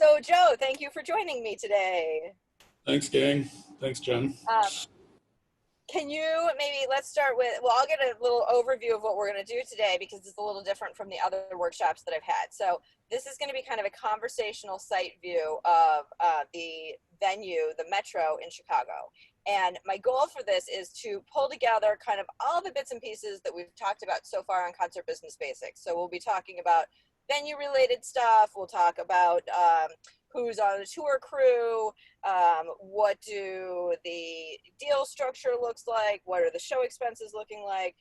So, Joe, thank you for joining me today. Thanks, gang. Thanks, Jen. Um, can you maybe let's start with, well, I'll get a little overview of what we're going to do today because it's a little different from the other workshops that I've had. So, this is going to be kind of a conversational site view of the venue, the Metro in Chicago. And my goal for this is to pull together kind of all the bits and pieces that we've talked about so far on Concert Business Basics. So, we'll be talking about venue related stuff. We'll talk about who's on the tour crew, what do the deal structure looks like, what are the show expenses looking like.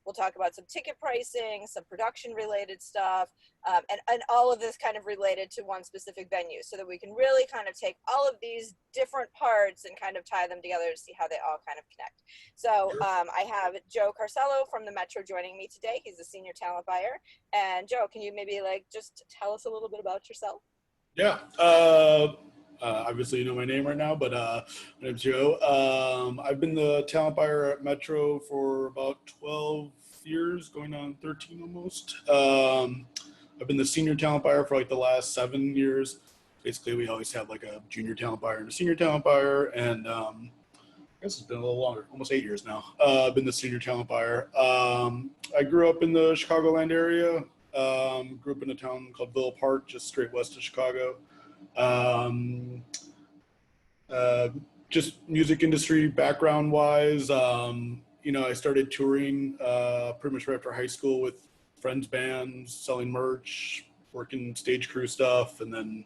We'll talk about some ticket pricing, some production related stuff, and all of this kind of related to one specific venue so that we can really kind of take all of these different parts and kind of tie them together to see how they all kind of connect. So I have Joe Carcelo from the Metro joining me today. He's a senior talent buyer. And Joe, can you maybe just tell us a little bit about yourself? Yeah. Obviously, you know my name right now, but my name's Joe. I've been the talent buyer at Metro for about 12 years, going on 13 almost. I've been the senior talent buyer for like the last 7 years. Basically, we always have like a junior talent buyer and a senior talent buyer, and I guess it's been a little longer, almost 8 years now. I've been the senior talent buyer. I grew up in the Chicagoland area. Grew up in a town called Villa Park, just straight west of Chicago. Just music industry background wise, I started touring pretty much right after high school with friends' bands, selling merch, working stage crew stuff, and then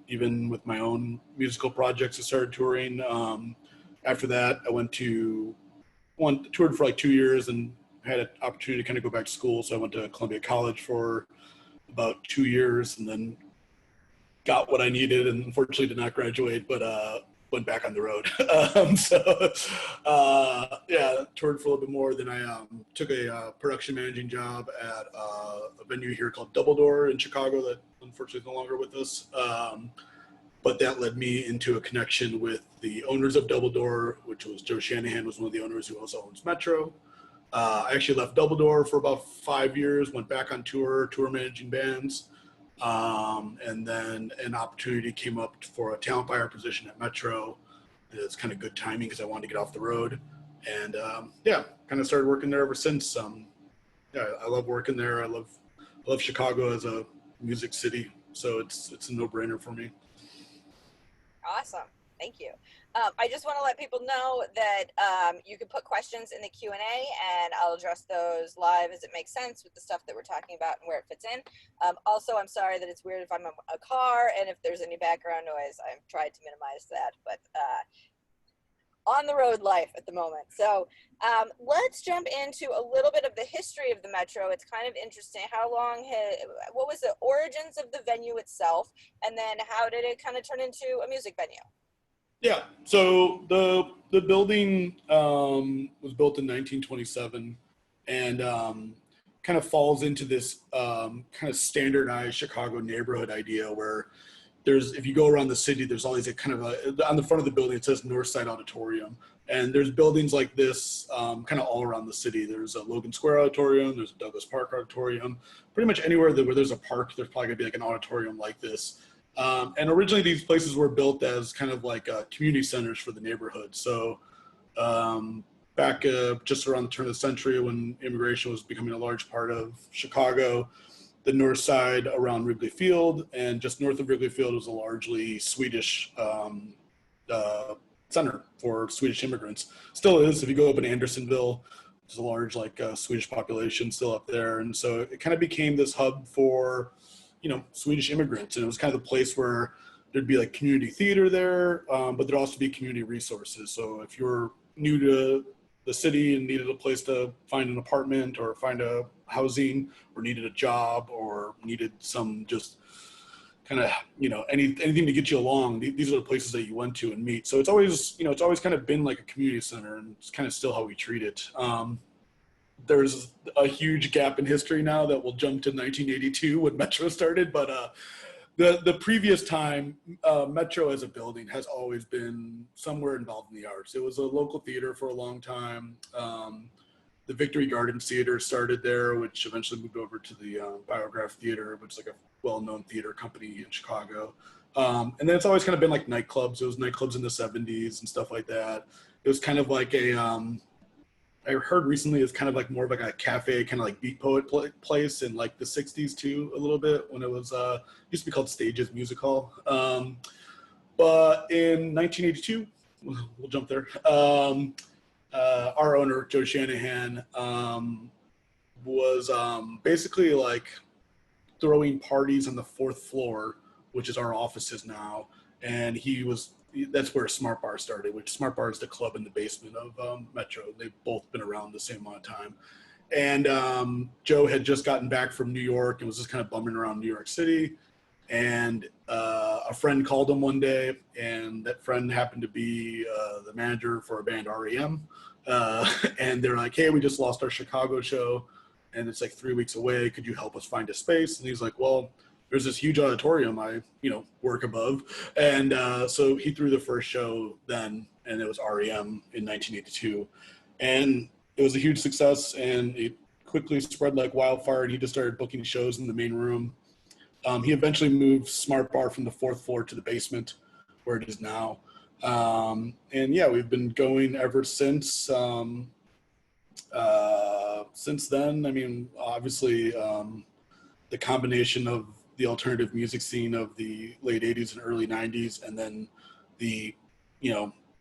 even with my own musical projects, I started touring. After that, I toured for like 2 years and had an opportunity to kind of go back to school. So I went to Columbia College for about 2 years and then got what I needed and unfortunately did not graduate, but went back on the road. Toured for a little bit more. Then I took a production managing job at a venue here called Double Door in Chicago that unfortunately is no longer with us. But that led me into a connection with the owners of Double Door, which was Joe Shanahan was one of the owners who also owns Metro. I actually left Double Door for about 5 years, went back on tour managing bands. And then an opportunity came up for a talent buyer position at Metro. It's kind of good timing because I wanted to get off the road. And kind of started working there ever since. I love working there. I love Chicago as a music city. So it's a no-brainer for me. Awesome. Thank you. I just want to let people know that you can put questions in the Q&A and I'll address those live as it makes sense with the stuff that we're talking about and where it fits in. Also, I'm sorry that it's weird if I'm in a car and if there's any background noise. I've tried to minimize that, but on the road life at the moment. So let's jump into a little bit of the history of the Metro. It's kind of interesting. What was the origins of the venue itself? And then how did it kind of turn into a music venue? Yeah, so the building was built in 1927 and kind of falls into this kind of standardized Chicago neighborhood idea where if you go around the city, there's always on the front of the building, it says Northside Auditorium. And there's buildings like this kind of all around the city. There's a Logan Square Auditorium, there's a Douglas Park Auditorium. Pretty much anywhere where there's a park, there's probably gonna be like an auditorium like this. And originally these places were built as kind of like community centers for the neighborhood. So back just around the turn of the century when immigration was becoming a large part of Chicago, the north side around Wrigley Field and just north of Wrigley Field was a largely Swedish center for Swedish immigrants. Still is. If you go up in Andersonville, there's a large Swedish population still up there. And so it kind of became this hub for Swedish immigrants. And it was kind of the place where there'd be like community theater there, but there'd also be community resources. So if you're new to the city and needed a place to find an apartment or find a housing or needed a job or needed some just kind of, anything to get you along, these are the places that you went to and meet. So it's always kind of been like a community center and it's kind of still how we treat it. There's a huge gap in history now that will jump to 1982 when Metro started, but the previous time, Metro as a building has always been somewhere involved in the arts. It was a local theater for a long time. the Victory Gardens Theater started there, which eventually moved over to the Biograph Theater, which is like a well-known theater company in Chicago. And then it's always kind of been like nightclubs. It was nightclubs in the 70s and stuff like that. It was kind of like I heard recently it's kind of like more of like a cafe, kind of like beat poet place in like the 60s too, a little bit, when it was, used to be called Stages Music Hall. But in 1982, we'll jump there. Our owner, Joe Shanahan, was basically like throwing parties on the fourth floor, which is our offices now. And that's where Smart Bar started, which Smart Bar is the club in the basement of Metro. They've both been around the same amount of time. And Joe had just gotten back from New York and was just kind of bumming around New York City. And a friend called him one day, and that friend happened to be the manager for a band, REM. And they're like, hey, we just lost our Chicago show, and it's like 3 weeks away. Could you help us find a space? And he's like, well, there's this huge auditorium I work above. And so he threw the first show then, and it was REM in 1982. And it was a huge success, and it quickly spread like wildfire, and he just started booking shows in the main room. He eventually moved Smart Bar from the fourth floor to the basement, where it is now. And yeah, we've been going ever since. Since then, I mean, obviously, the combination of the alternative music scene of the late 80s and early 90s, and then the,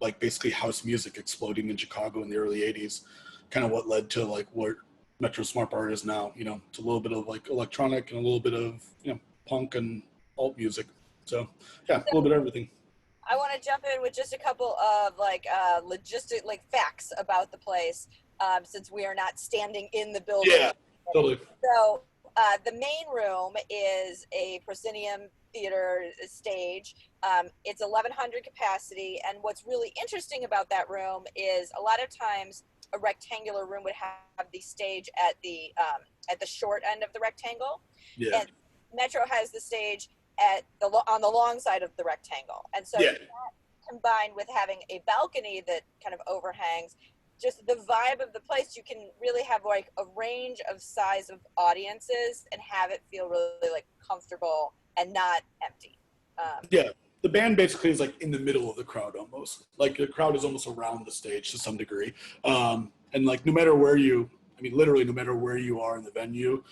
like basically house music exploding in Chicago in the early 80s, kind of what led to like what Metro Smart Bar is now. It's a little bit of like electronic and a little bit of, punk and alt music. So yeah, a little bit of everything. I want to jump in with just a couple of like logistic like facts about the place, since we are not standing in the building. Yeah, totally. So the main room is a proscenium theater stage. It's 1,100 capacity, and what's really interesting about that room is a lot of times a rectangular room would have the stage at the short end of the rectangle. Yeah. And Metro has the stage on the long side of the rectangle, and so that combined with having a balcony that kind of overhangs, just the vibe of the place, you can really have like a range of size of audiences and have it feel really like comfortable and not empty. Yeah, the band basically is like in the middle of the crowd almost. Like the crowd is almost around the stage to some degree, and like no matter where literally no matter where you are in the venue.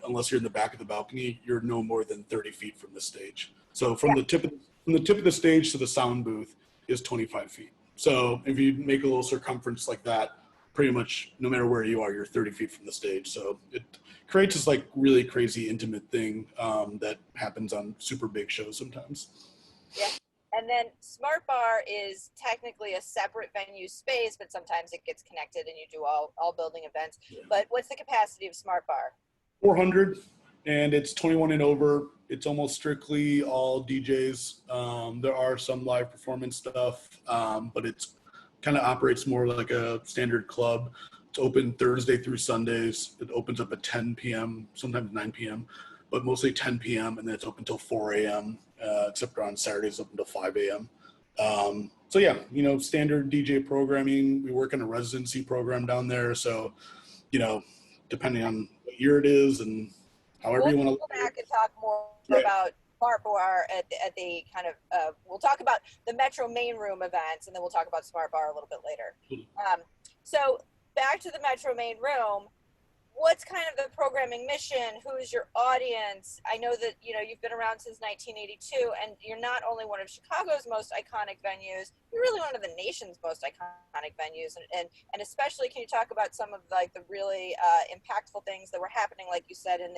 Unless you're in the back of the balcony, you're no more than 30 feet from the stage. So from the tip of the stage to the sound booth is 25 feet. So if you make a little circumference like that, pretty much no matter where you are, you're 30 feet from the stage. So it creates this like really crazy intimate thing that happens on super big shows sometimes. Yeah. And then Smart Bar is technically a separate venue space, but sometimes it gets connected and you do all building events. Yeah. But what's the capacity of Smart Bar? 400, and it's 21 and over. It's almost strictly all DJs. There are some live performance stuff, but it's kind of operates more like a standard club. It's open Thursday through Sundays. It opens up at 10 p.m., sometimes 9 p.m., but mostly 10 p.m., and then it's open till 4 a.m., except on Saturdays, open till 5 a.m. So yeah, standard DJ programming. We work in a residency program down there, so, depending on what year it is and however you want to. We'll go back and talk more about Smart Bar at the kind of, we'll talk about the Metro main room events, and then we'll talk about Smart Bar a little bit later. So back to the Metro main room, what's kind of the programming mission? Who's your audience? I know that, you've been around since 1982, and you're not only one of Chicago's most iconic venues, you're really one of the nation's most iconic venues. And especially, can you talk about some of like the really impactful things that were happening, like you said, in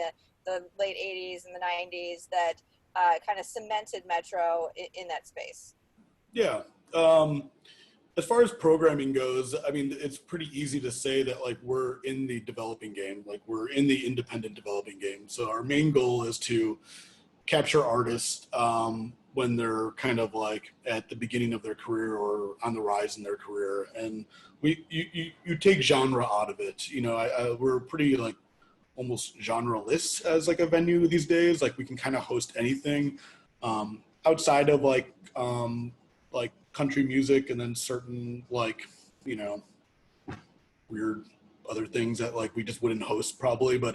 the late 80s and the 90s that kind of cemented Metro in that space? Yeah. As far as programming goes, I mean, it's pretty easy to say that like we're in the developing game, like we're in the independent developing game. So our main goal is to capture artists when they're kind of like at the beginning of their career or on the rise in their career, and you take genre out of it. We're pretty like almost genre-less as like a venue these days. Like we can kind of host anything outside of like country music, and then certain like weird other things that like we just wouldn't host probably. But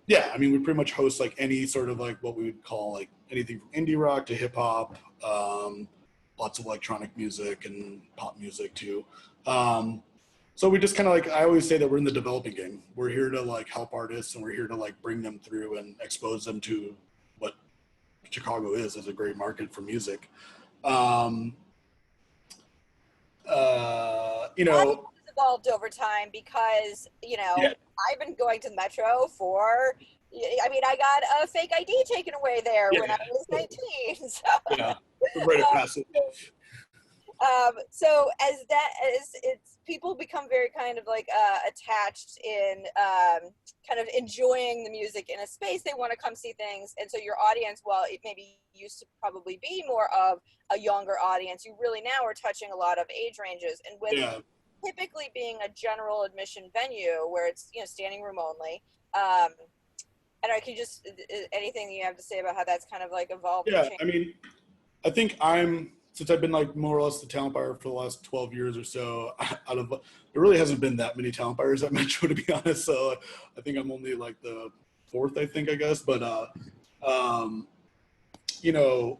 yeah, I mean, we pretty much host like any sort of like what we would call like anything from indie rock to hip hop, lots of electronic music and pop music too. So we just kind of like, I always say that we're in the developing game. We're here to like help artists, and we're here to like bring them through and expose them to what Chicago is as a great market for music. Um, you know, It's evolved over time because, yeah, I've been going to the Metro for, I mean, I got a fake ID taken away there when I was yeah, 19. So, yeah, the rite of passage. so as it's people become very kind of like attached in kind of enjoying the music in a space, they want to come see things, and so your audience, while it maybe used to probably be more of a younger audience, you really now are touching a lot of age ranges, and with Yeah, typically being a general admission venue where it's standing room only. And I can just anything you have to say about how that's kind of like evolved or yeah. changed. I mean, I think since I've been like more or less the talent buyer for the last 12 years or so, out of there really hasn't been that many talent buyers at Metro, to be honest. So I think I'm only like the fourth, I think, I guess. But um, you know,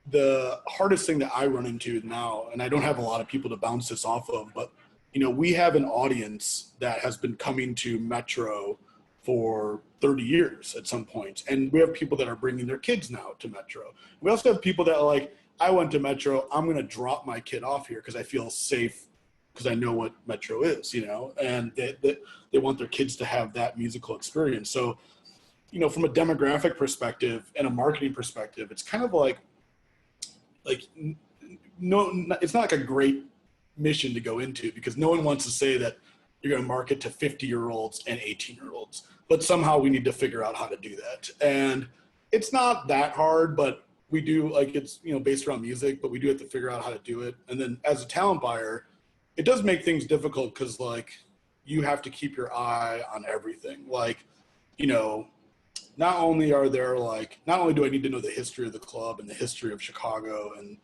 the hardest thing that I run into now, and I don't have a lot of people to bounce this off of, but we have an audience that has been coming to Metro for 30 years at some point, and we have people that are bringing their kids now to Metro. We also have people that are like, I went to Metro, I'm going to drop my kid off here because I feel safe because I know what Metro is, and they want their kids to have that musical experience. So, from a demographic perspective and a marketing perspective, it's kind of like no, it's not like a great mission to go into because no one wants to say that you're going to market to 50-year-olds and 18-year-olds, but somehow we need to figure out how to do that. And it's not that hard, but we do, like, it's based around music, but we do have to figure out how to do it. And then as a talent buyer, it does make things difficult because like you have to keep your eye on everything. Like, not only do I need to know the history of the club and the history of Chicago and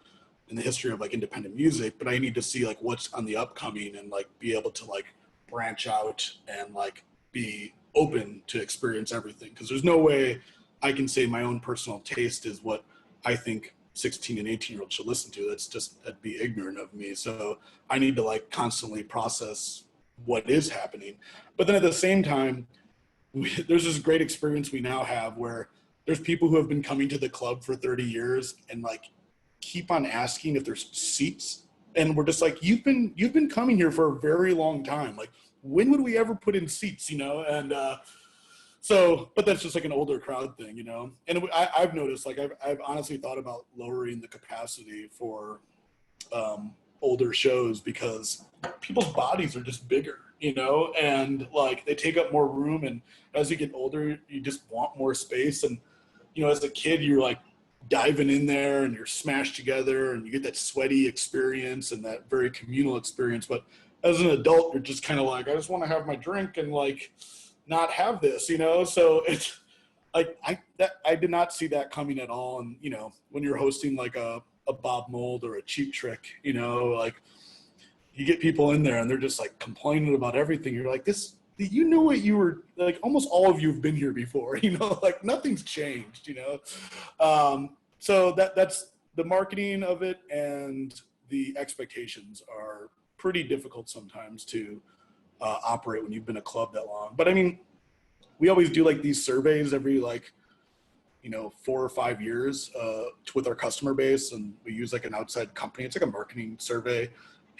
the history of like independent music, but I need to see like what's on the upcoming and like be able to like branch out and like be open to experience everything. Because there's no way I can say my own personal taste is what I think 16 and 18-year-olds should listen to. That'd be ignorant of me. So I need to like constantly process what is happening. But then at the same time, there's this great experience we now have where there's people who have been coming to the club for 30 years and like keep on asking if there's seats, and we're just like, you've been coming here for a very long time, like when would we ever put in seats, and so, but that's just like an older crowd thing, and I've noticed, like I've honestly thought about lowering the capacity for older shows because people's bodies are just bigger, and like they take up more room, and as you get older you just want more space. And as a kid you're like diving in there and you're smashed together and you get that sweaty experience and that very communal experience, but as an adult you're just kind of like, I just want to have my drink and like not have this, so it's like I did not see that coming at all. And when you're hosting like a Bob Mold or a Cheap Trick, like you get people in there and they're just like complaining about everything. You're like, this, what you were like, almost all of you have been here before, like nothing's changed, so that's the marketing of it, and the expectations are pretty difficult sometimes to operate when you've been a club that long. But I mean, we always do like these surveys every like 4 or 5 years with our customer base, and we use like an outside company. It's like a marketing survey,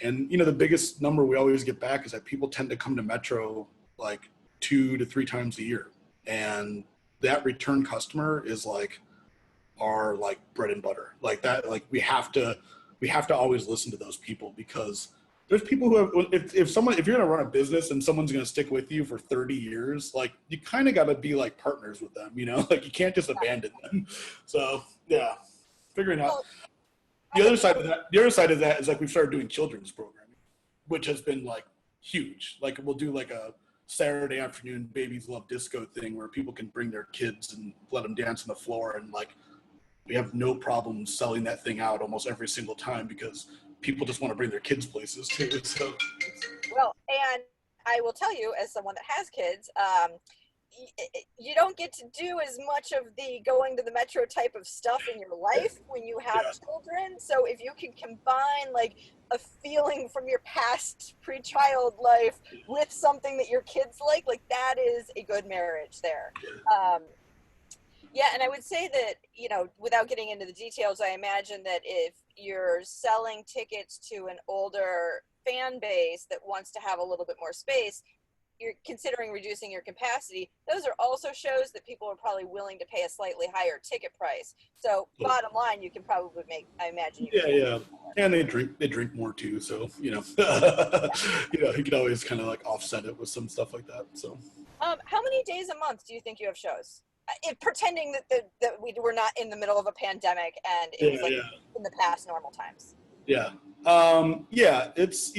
and the biggest number we always get back is that people tend to come to Metro like 2 to 3 times a year, and that return customer is like our like bread and butter. Like that, like we have to always listen to those people, because there's people who have, if you're gonna run a business and someone's gonna stick with you for 30 years, like you kind of got to be like partners with them, like you can't just abandon them. So yeah, figuring out. The other side of that is like we've started doing children's programming, which has been like huge. Like we'll do like a Saturday afternoon babies love disco thing where people can bring their kids and let them dance on the floor, and like we have no problem selling that thing out almost every single time because people just want to bring their kids places too. So Well, and I will tell you, as someone that has kids, you don't get to do as much of the going to the metro type of stuff in your life when you have Yeah. children. So if you can combine like a feeling from your past pre-child life with something that your kids like that is a good marriage there. Um, yeah, and I would say that, without getting into the details, I imagine that if you're selling tickets to an older fan base that wants to have a little bit more space, you're considering reducing your capacity. Those are also shows that people are probably willing to pay a slightly higher ticket price. So bottom line, you can probably make, I imagine you can Yeah, make yeah. more. And they drink more too, so you could always kind of like offset it with some stuff like that. So How many days a month do you think you have shows? Pretending that we were not in the middle of a pandemic and it yeah, was like yeah, in the past normal times. yeah, yeah. It's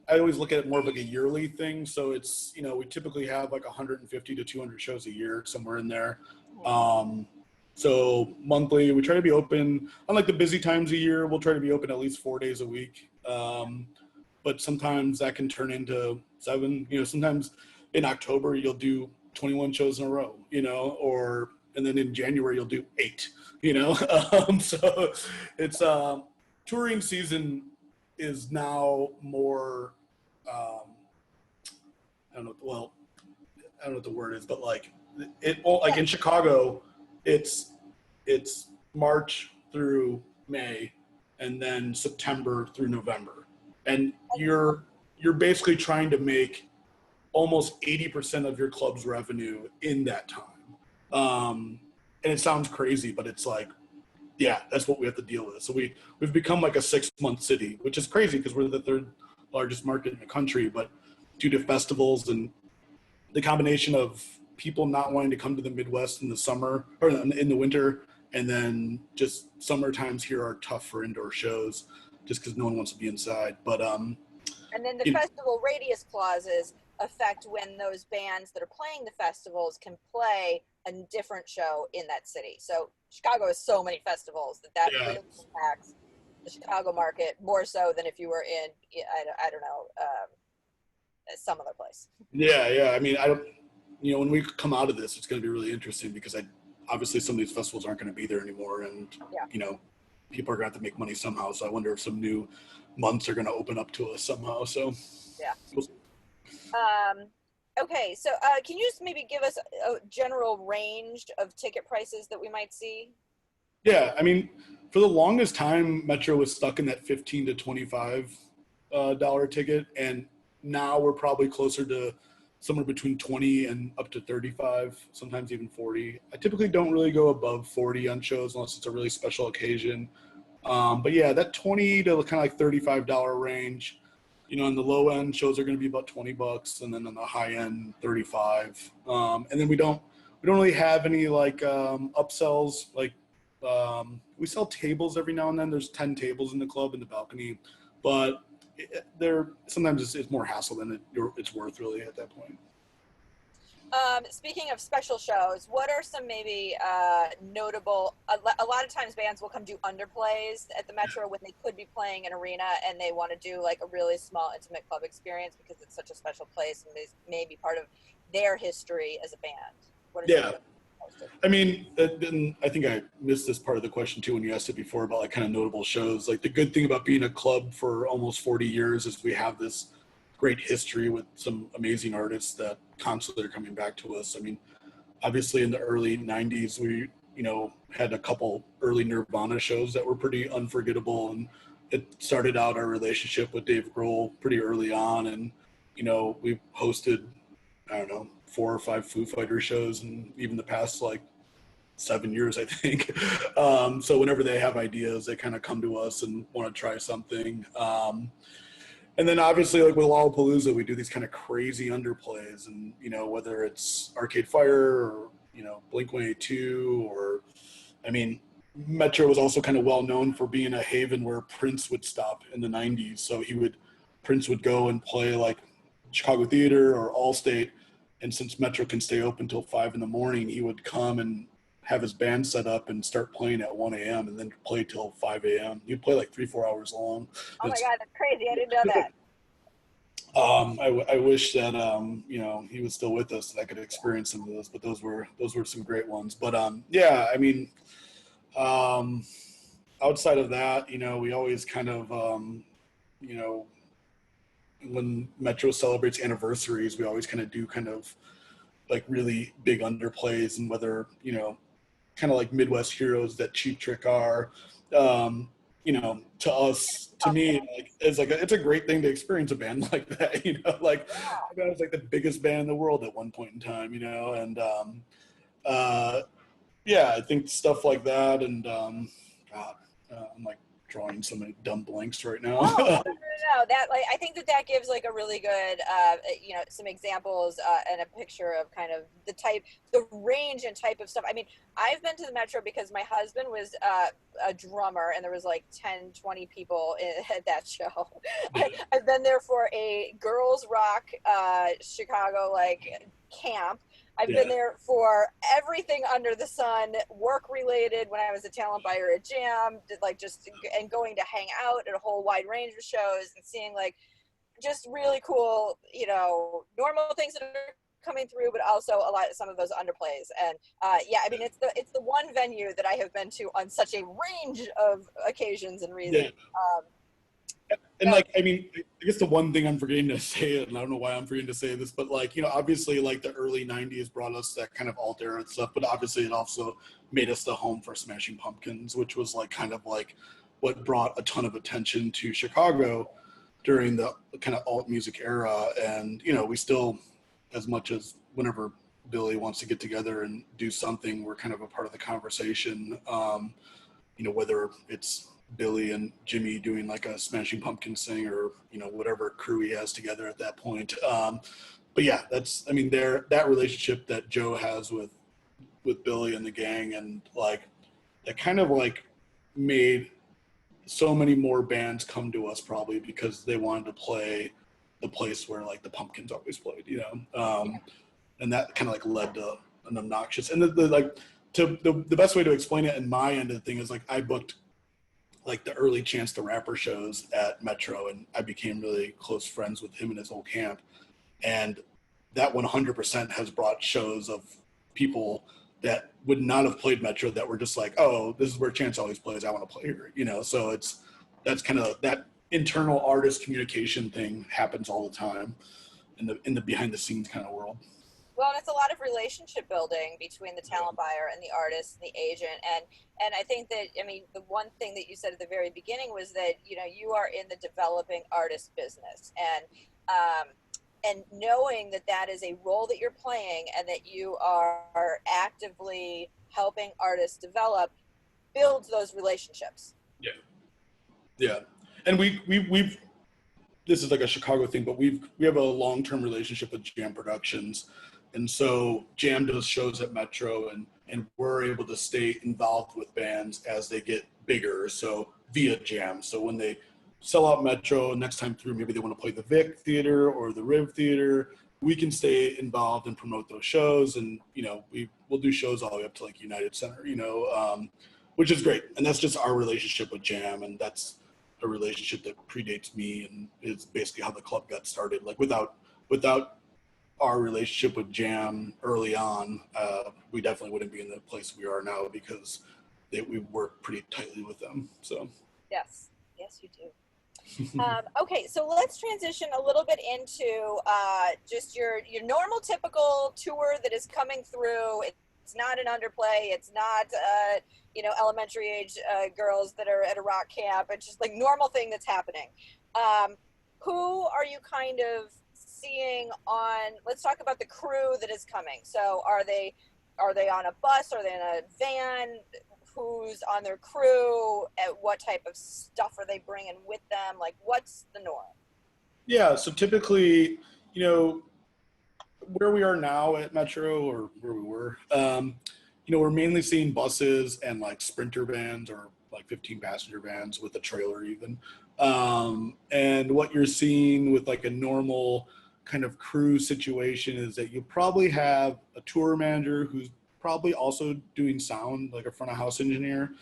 I always look at it more of like a yearly thing. So it's we typically have like 150 to 200 shows a year, somewhere in there. Um, so monthly, we try to be open. Unlike the busy times a year, we'll try to be open at least 4 days a week. But sometimes that can turn into 7. Sometimes in October you'll do 21 shows in a row. And then in January you'll do 8. So it's touring season is now more. Um, I don't know. Well, I don't know what the word is, but like like in Chicago, it's March through May, and then September through November, and you're basically trying to make almost 80% of your club's revenue in that time. And it sounds crazy, but it's like, yeah, that's what we have to deal with. So we've become like a 6-month city, which is crazy because we're the third largest market in the country, but due to festivals and the combination of people not wanting to come to the Midwest in the summer or in the winter, and then just summer times here are tough for indoor shows just because no one wants to be inside. But And then the it, festival radius clauses affect when those bands that are playing the festivals can play a different show in that city. So Chicago has so many festivals that yeah, really impacts the Chicago market more so than if you were in, I don't know, some other place. yeah. I mean, I don't. When we come out of this, it's going to be really interesting because obviously some of these festivals aren't going to be there anymore, and Yeah. people are going to have to make money somehow. So I wonder if some new months are going to open up to us somehow. So Yeah. we'll Okay, so can you just maybe give us a general range of ticket prices that we might see? Yeah, I mean, for the longest time, Metro was stuck in that 15 to 25 dollar ticket, and now we're probably closer to somewhere between 20 and up to 35, sometimes even 40. I typically don't really go above 40 on shows unless it's a really special occasion. But yeah, that 20 to kind of like $35 range. On the low end, shows are going to be about $20, and then on the high end, 35. And then we don't really have any like upsells. Like we sell tables every now and then. There's 10 tables in the club in the balcony, but they're sometimes it's more hassle than it's worth really at that point. Speaking of special shows, what are some maybe notable? A lot of times, bands will come do underplays at the Metro when they could be playing an arena, and they want to do like a really small, intimate club experience because it's such a special place and is maybe part of their history as a band. What are some of Yeah, those posted? I mean, and I think I missed this part of the question too when you asked it before about like kind of notable shows. Like the good thing about being a club for almost 40 years is we have this great history with some amazing artists that constantly are coming back to us. I mean, obviously in the early 90s, we, had a couple early Nirvana shows that were pretty unforgettable. And it started out our relationship with Dave Grohl pretty early on. And, we hosted, I don't know, 4 or 5 Foo Fighter shows and even the past like 7 years, I think. So whenever they have ideas, they kind of come to us and want to try something. And then obviously, like with Lollapalooza, we do these kind of crazy underplays, and whether it's Arcade Fire or Blink 182, or I mean, Metro was also kind of well known for being a haven where Prince would stop in the '90s. So Prince would go and play like Chicago Theater or Allstate, and since Metro can stay open till 5 in the morning, he would come and have his band set up and start playing at 1 a.m. and then play till 5 a.m. He'd play like 3-4 hours long. Oh my It's God, that's crazy! I didn't know that. I wish that you know, he was still with us and I could experience some of those, but those were some great ones. But yeah, I mean, um, outside of that, you know, we always kind of you know, when Metro celebrates anniversaries, we always kind of do kind of like really big underplays, and whether, you know, kind of like Midwest heroes that Cheap Trick are, um, you know, to us, to me, like it's a great thing to experience a band like that, you know, like that was like the biggest band in the world at one point in time, you know, and uh, yeah, I think stuff like that, and God, I'm like drawing so many dumb blanks right now. Oh, no, no, no, no. That like I think that that gives like a really good, you know, some examples and a picture of kind of the type, the range and type of stuff. I mean, I've been to the Metro because my husband was a drummer, and there was like 10, 20 people at that show. I've been there for a girls rock Chicago like camp. I've Yeah, been there for everything under the sun, work related. When I was a talent buyer at Jam, like just and going to hang out at a whole wide range of shows and seeing like just really cool, you know, normal things that are coming through, but also a lot of some of those underplays. And yeah, I mean, it's the one venue that I have been to on such a range of occasions and yeah. reasons. And Yeah, like, I mean, I guess the one thing I'm forgetting to say, and I don't know why I'm forgetting to say this, but like, you know, obviously like the early 90s brought us that kind of alt era and stuff, but obviously it also made us the home for Smashing Pumpkins, which was like kind of like what brought a ton of attention to Chicago during the kind of alt music era. And, you know, we still, as much as whenever Billy wants to get together and do something, we're kind of a part of the conversation. You know, whether it's Billy and Jimmy doing like a Smashing Pumpkins thing, or, you know, whatever crew he has together at that point. But yeah, that's, I mean, that relationship that Joe has with Billy and the gang, and like that kind of like made so many more bands come to us, probably because they wanted to play the place where like the Pumpkins always played, you know. And that kind of like led to an obnoxious, and the like, to the best way to explain it in my end of the thing is like I booked like the early Chance the Rapper shows at Metro, and I became really close friends with him and his whole camp. And that 100% has brought shows of people that would not have played Metro that were just like, oh, this is where Chance always plays, I want to play here, you know. So that's kind of that internal artist communication thing happens all the time in the behind the scenes kind of world. well, and it's a lot of relationship building between the talent buyer and the artist and the agent. And I think that, I mean, the one thing that you said at the very beginning was that, you know, you are in the developing artist business, and knowing that that is a role that you're playing and that you are actively helping artists develop builds those relationships. Yeah, yeah. And we've this is like a Chicago thing, but we have a long term relationship with Jam Productions, and so Jam does shows at Metro, and we're able to stay involved with bands as they get bigger. So via Jam, so when they sell out Metro next time through, maybe they want to play the Vic Theater or the Riv Theater, we can stay involved and promote those shows, and you know we'll do shows all the way up to like United Center, you know, which is great, and that's just our relationship with Jam, and that's a relationship that predates me, and is basically how the club got started. Like without our relationship with Jam early on, we definitely wouldn't be in the place we are now, because we work pretty tightly with them. So Yes, yes, you do. Okay, so let's transition a little bit into just your normal typical tour that is coming through. It's not an underplay. It's not you know, elementary age girls that are at a rock camp. It's just like normal thing that's happening. Um, who are you kind of seeing on? Let's talk about the crew that is coming. So are they on a bus? Are they in a van? Who's on their crew, at what type of stuff are they bringing with them, like what's the norm? yeah, so typically, you know, where we are now at Metro, or where we were, you know, we're mainly seeing buses and like Sprinter vans, or like 15 passenger vans with a trailer even. And what you're seeing with like a normal kind of crew situation is that you probably have a tour manager who's probably also doing sound, like a front of house engineer.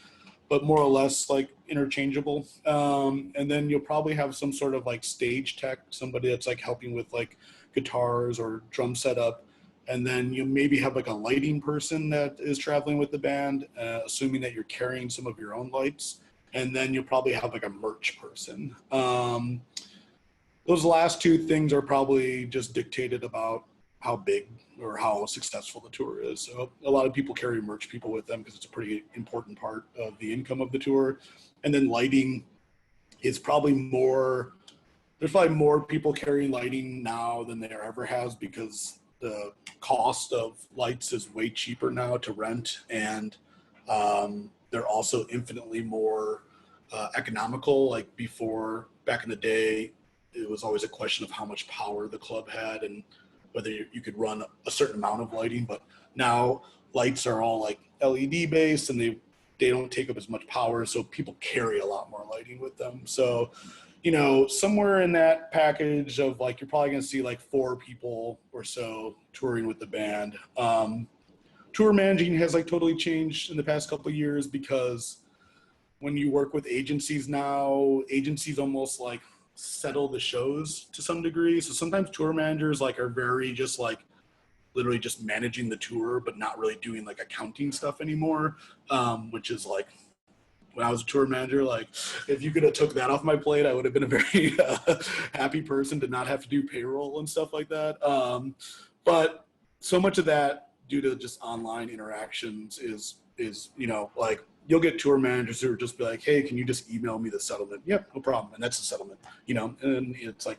but more or less like interchangeable. And then you'll probably have some sort of like stage tech, somebody that's like helping with like guitars or drum setup. And then you maybe have like a lighting person that is traveling with the band, assuming that you're carrying some of your own lights. And then you'll probably have like a merch person. Those last two things are probably just dictated about how big or how successful the tour is. So a lot of people carry merch people with them because it's a pretty important part of the income of the tour. And then lighting is probably more, there's probably more people carrying lighting now than there ever has, because the cost of lights is way cheaper now to rent. And they're also infinitely more economical. Like before, back in the day, it was always a question of how much power the club had and whether you could run a certain amount of lighting. But now lights are all like LED based, and they don't take up as much power, so people carry a lot more lighting with them. So, you know, somewhere in that package of like, you're probably going to see like 4 people or so touring with the band. Tour managing has like totally changed in the past couple of years, because when you work with agencies now, agencies almost like settle the shows to some degree. So sometimes tour managers like are very just like literally just managing the tour, but not really doing like accounting stuff anymore, which is like, when I was a tour manager, like if you could have took that off my plate, I would have been a very happy person to not have to do payroll and stuff like that. But so much of that, due to just online interactions, is you know, like you'll get tour managers who are just be like, hey, can you just email me the settlement? Yep, no problem. And that's the settlement, you know. And it's like,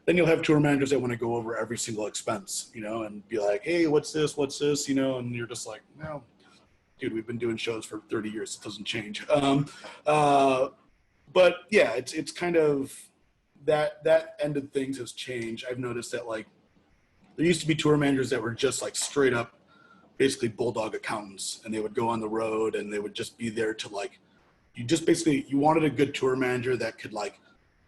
then you'll have tour managers that want to go over every single expense, you know, and be like, hey, what's this, you know. And you're just like, no, dude, we've been doing shows for 30 years. It doesn't change. But yeah, it's kind of that end of things has changed. I've noticed that like there used to be tour managers that were just like straight up basically bulldog accountants, and they would go on the road and they would just be there to like, you wanted a good tour manager that could like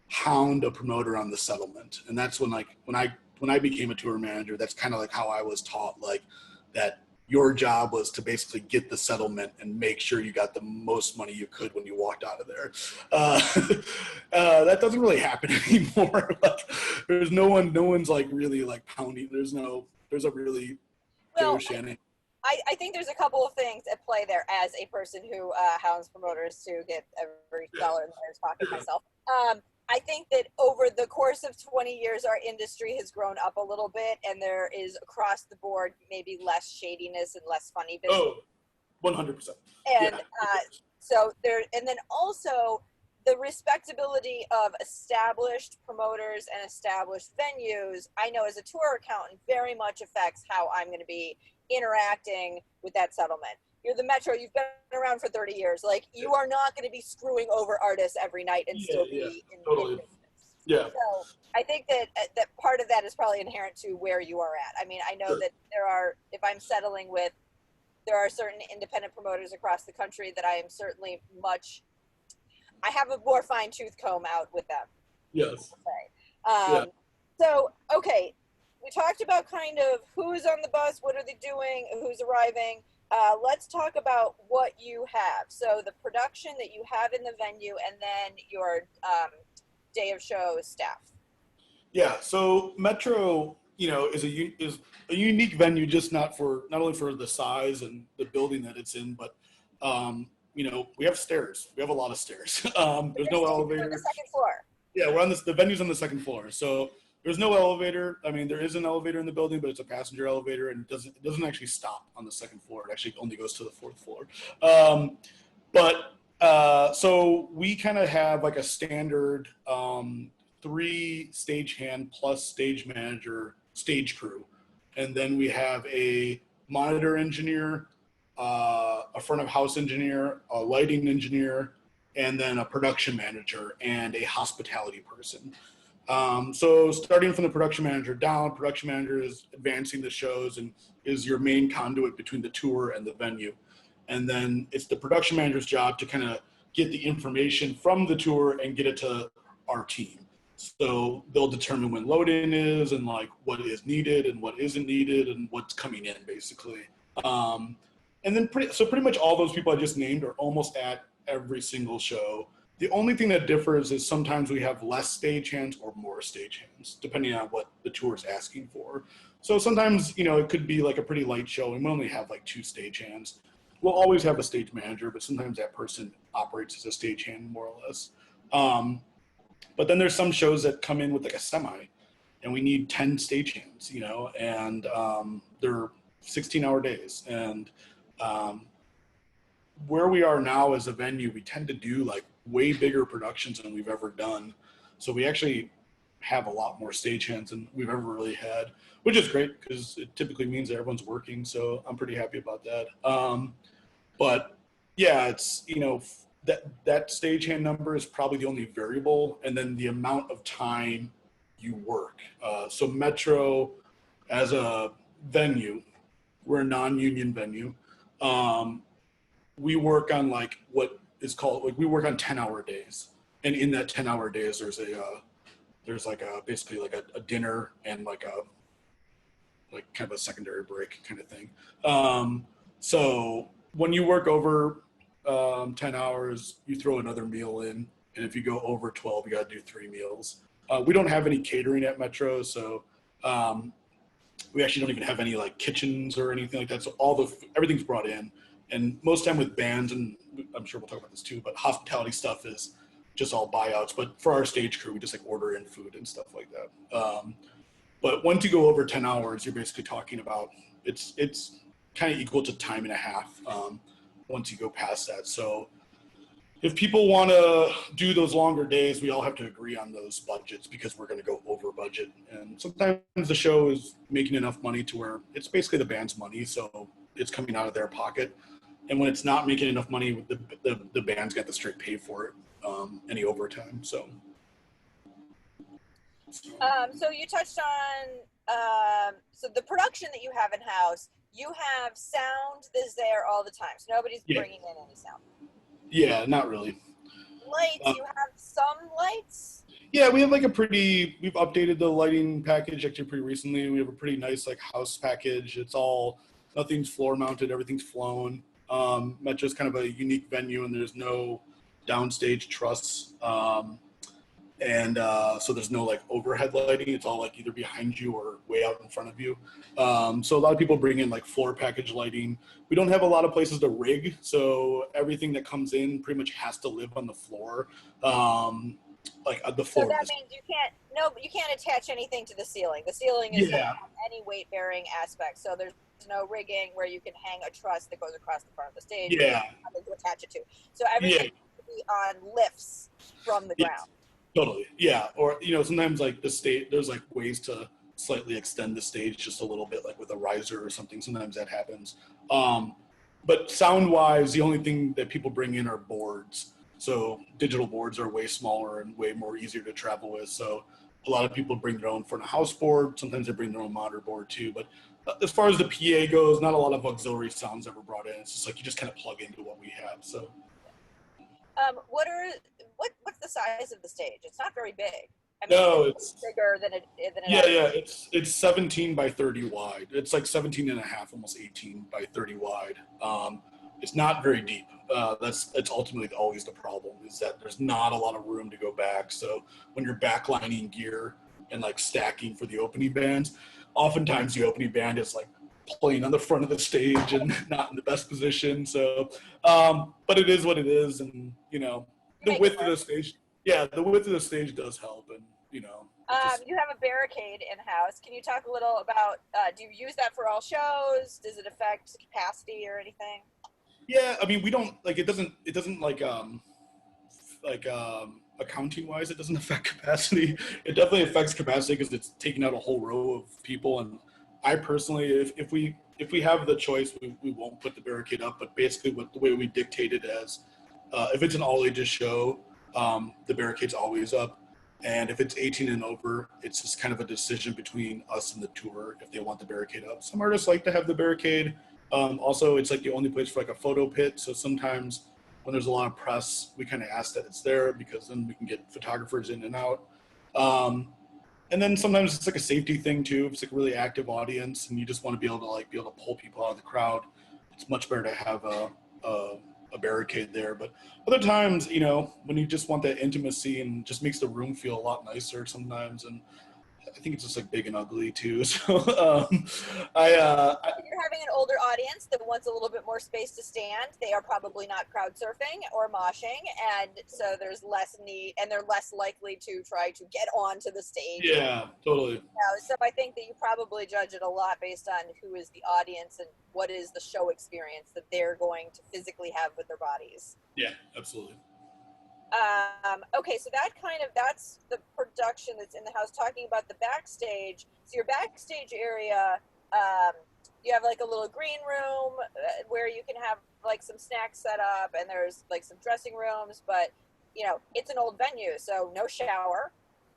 hound a promoter on the settlement. And that's when like when I became a tour manager, that's kind of like how I was taught, like that your job was to basically get the settlement and make sure you got the most money you could when you walked out of there. That doesn't really happen anymore. Like, there's no one's like really like pounding. There's a really Joe Well, Shannon. I think there's a couple of things at play there as a person who hounds promoters to get every dollar in their pocket myself. I think that over the course of 20 years, our industry has grown up a little bit, and there is across the board maybe less shadiness and less funny business. Oh, 100%. And Yeah. so there, and then also the respectability of established promoters and established venues, I know as a tour accountant, very much affects how I'm going to be interacting with that settlement. You're the Metro, you've been around for 30 years. Like, you are not going to be screwing over artists every night and still be in business. Yeah. So I think that part of that is probably inherent to where you are at. I mean, I know that if I'm settling with, there are certain independent promoters across the country that I am certainly I have a more fine-tooth comb out with them. Yes. Yeah. So, okay, we talked about kind of who's on the bus, what are they doing, who's arriving. Let's talk about what you have. So the production that you have in the venue, and then your day of show staff. Yeah. So Metro, you know, is a unique venue, just not only for the size and the building that it's in, but you know, we have stairs. We have a lot of stairs. There's no elevator. On the second floor. Yeah, we're on the venue's on the second floor. So there's no elevator. I mean, there is an elevator in the building, but it's a passenger elevator, and it doesn't actually stop on the second floor. It actually only goes to the fourth floor. So we kind of have like a standard 3 stagehand plus stage manager stage crew, and then we have a monitor engineer, a front of house engineer, a lighting engineer, and then a production manager and a hospitality person. So starting from the production manager down, production manager is advancing the shows and is your main conduit between the tour and the venue. And then it's the production manager's job to kind of get the information from the tour and get it to our team. So they'll determine when load-in is and like what is needed and what isn't needed and what's coming in, basically. And then pretty much all those people I just named are almost at every single show. The only thing that differs is sometimes we have less stagehands or more stagehands, depending on what the tour is asking for. So sometimes, it could be like a pretty light show and we only have like 2 stagehands. We'll always have a stage manager, but sometimes that person operates as a stagehand more or less. But then there's some shows that come in with like a semi and we need 10 stagehands, and they're 16-hour days. And where we are now as a venue, we tend to do like way bigger productions than we've ever done. So we actually have a lot more stagehands than we've ever really had, which is great because it typically means that everyone's working. So I'm pretty happy about that. But yeah, it's, that stagehand number is probably the only variable. And then the amount of time you work. So Metro as a venue, we're a non-union venue. We work on like what is called, like we work on 10-hour days. And in that 10-hour days, there's basically like a dinner and like kind of a secondary break kind of thing. So when you work over 10 hours, you throw another meal in. And if you go over 12, you got to do 3 meals. We don't have any catering at Metro. So we actually don't even have any like kitchens or anything like that. So everything's brought in. And most time with bands, and I'm sure we'll talk about this too, but hospitality stuff is just all buyouts. But for our stage crew, we just like order in food and stuff like that. But once you go over 10 hours, you're basically talking about, it's kind of equal to time and a half once you go past that. So if people want to do those longer days, we all have to agree on those budgets because we're going to go over budget. And sometimes the show is making enough money to where it's basically the band's money. So it's coming out of their pocket. And when it's not making enough money, the band's got the straight pay for it, any overtime. So you touched on so the production that you have in house. You have sound that's there all the time, so nobody's bringing in any sound. Yeah, not really. Lights, you have some lights? Yeah, we have like we've updated the lighting package actually pretty recently. We have a pretty nice like house package. Nothing's floor mounted, everything's flown. Metro's kind of a unique venue and there's no downstage truss. So there's no like overhead lighting. It's all like either behind you or way out in front of you. So a lot of people bring in like floor package lighting. We don't have a lot of places to rig. So everything that comes in pretty much has to live on the floor. The floor. So that means you can't attach anything to the ceiling. The ceiling is any weight bearing aspect. So there's no rigging where you can hang a truss that goes across the front of the stage. Yeah. To attach it to. So everything has to be on lifts from the ground. Totally. Yeah. Or, sometimes like the stage, there's like ways to slightly extend the stage just a little bit, like with a riser or something. Sometimes that happens. But sound wise, the only thing that people bring in are boards. So digital boards are way smaller and way more easier to travel with. So a lot of people bring their own front of house board. Sometimes they bring their own monitor board too. But as far as the PA goes, not a lot of auxiliary sounds ever brought in. It's just like you just kind of plug into what we have. So. What's the size of the stage? It's not very big. It's bigger than it. It's 17 by 30 wide. It's like 17 and a half, almost 18 by 30 wide. It's not very deep. It's ultimately always the problem is that there's not a lot of room to go back. So when you're backlining gear and like stacking for the opening bands, oftentimes the opening band is like playing on the front of the stage and not in the best position. So, but it is what it is. And, the width of the stage, the width of the stage does help. And, you have a barricade in-house. Can you talk a little about, do you use that for all shows? Does it affect capacity or anything? Yeah. I mean, we don't like, it doesn't accounting wise, it doesn't affect capacity. It definitely affects capacity because it's taking out a whole row of people. And I personally, if we have the choice, we won't put the barricade up, but basically the way we dictate it as, if it's an all ages show, the barricade's always up. And if it's 18 and over, it's just kind of a decision between us and the tour if they want the barricade up. Some artists like to have the barricade. Also, it's like the only place for like a photo pit. So sometimes when there's a lot of press, we kind of ask that it's there because then we can get photographers in and out. And then sometimes it's like a safety thing too. If it's like a really active audience and you just want to be able to pull people out of the crowd, it's much better to have a a barricade there. But other times, you know, when you just want that intimacy and just makes the room feel a lot nicer sometimes. And I think it's just like big and ugly too. So If you're having an older audience that wants a little bit more space to stand, they are probably not crowd surfing or moshing, and so there's less need, and they're less likely to try to get onto the stage. yeah, totally. So I think that you probably judge it a lot based on who is the audience and what is the show experience that they're going to physically have with their bodies. Yeah, absolutely. Okay, so that's the production that's in the house. Talking about the backstage, so your backstage area, you have like a little green room where you can have like some snacks set up, and there's like some dressing rooms, but you know it's an old venue, so no shower.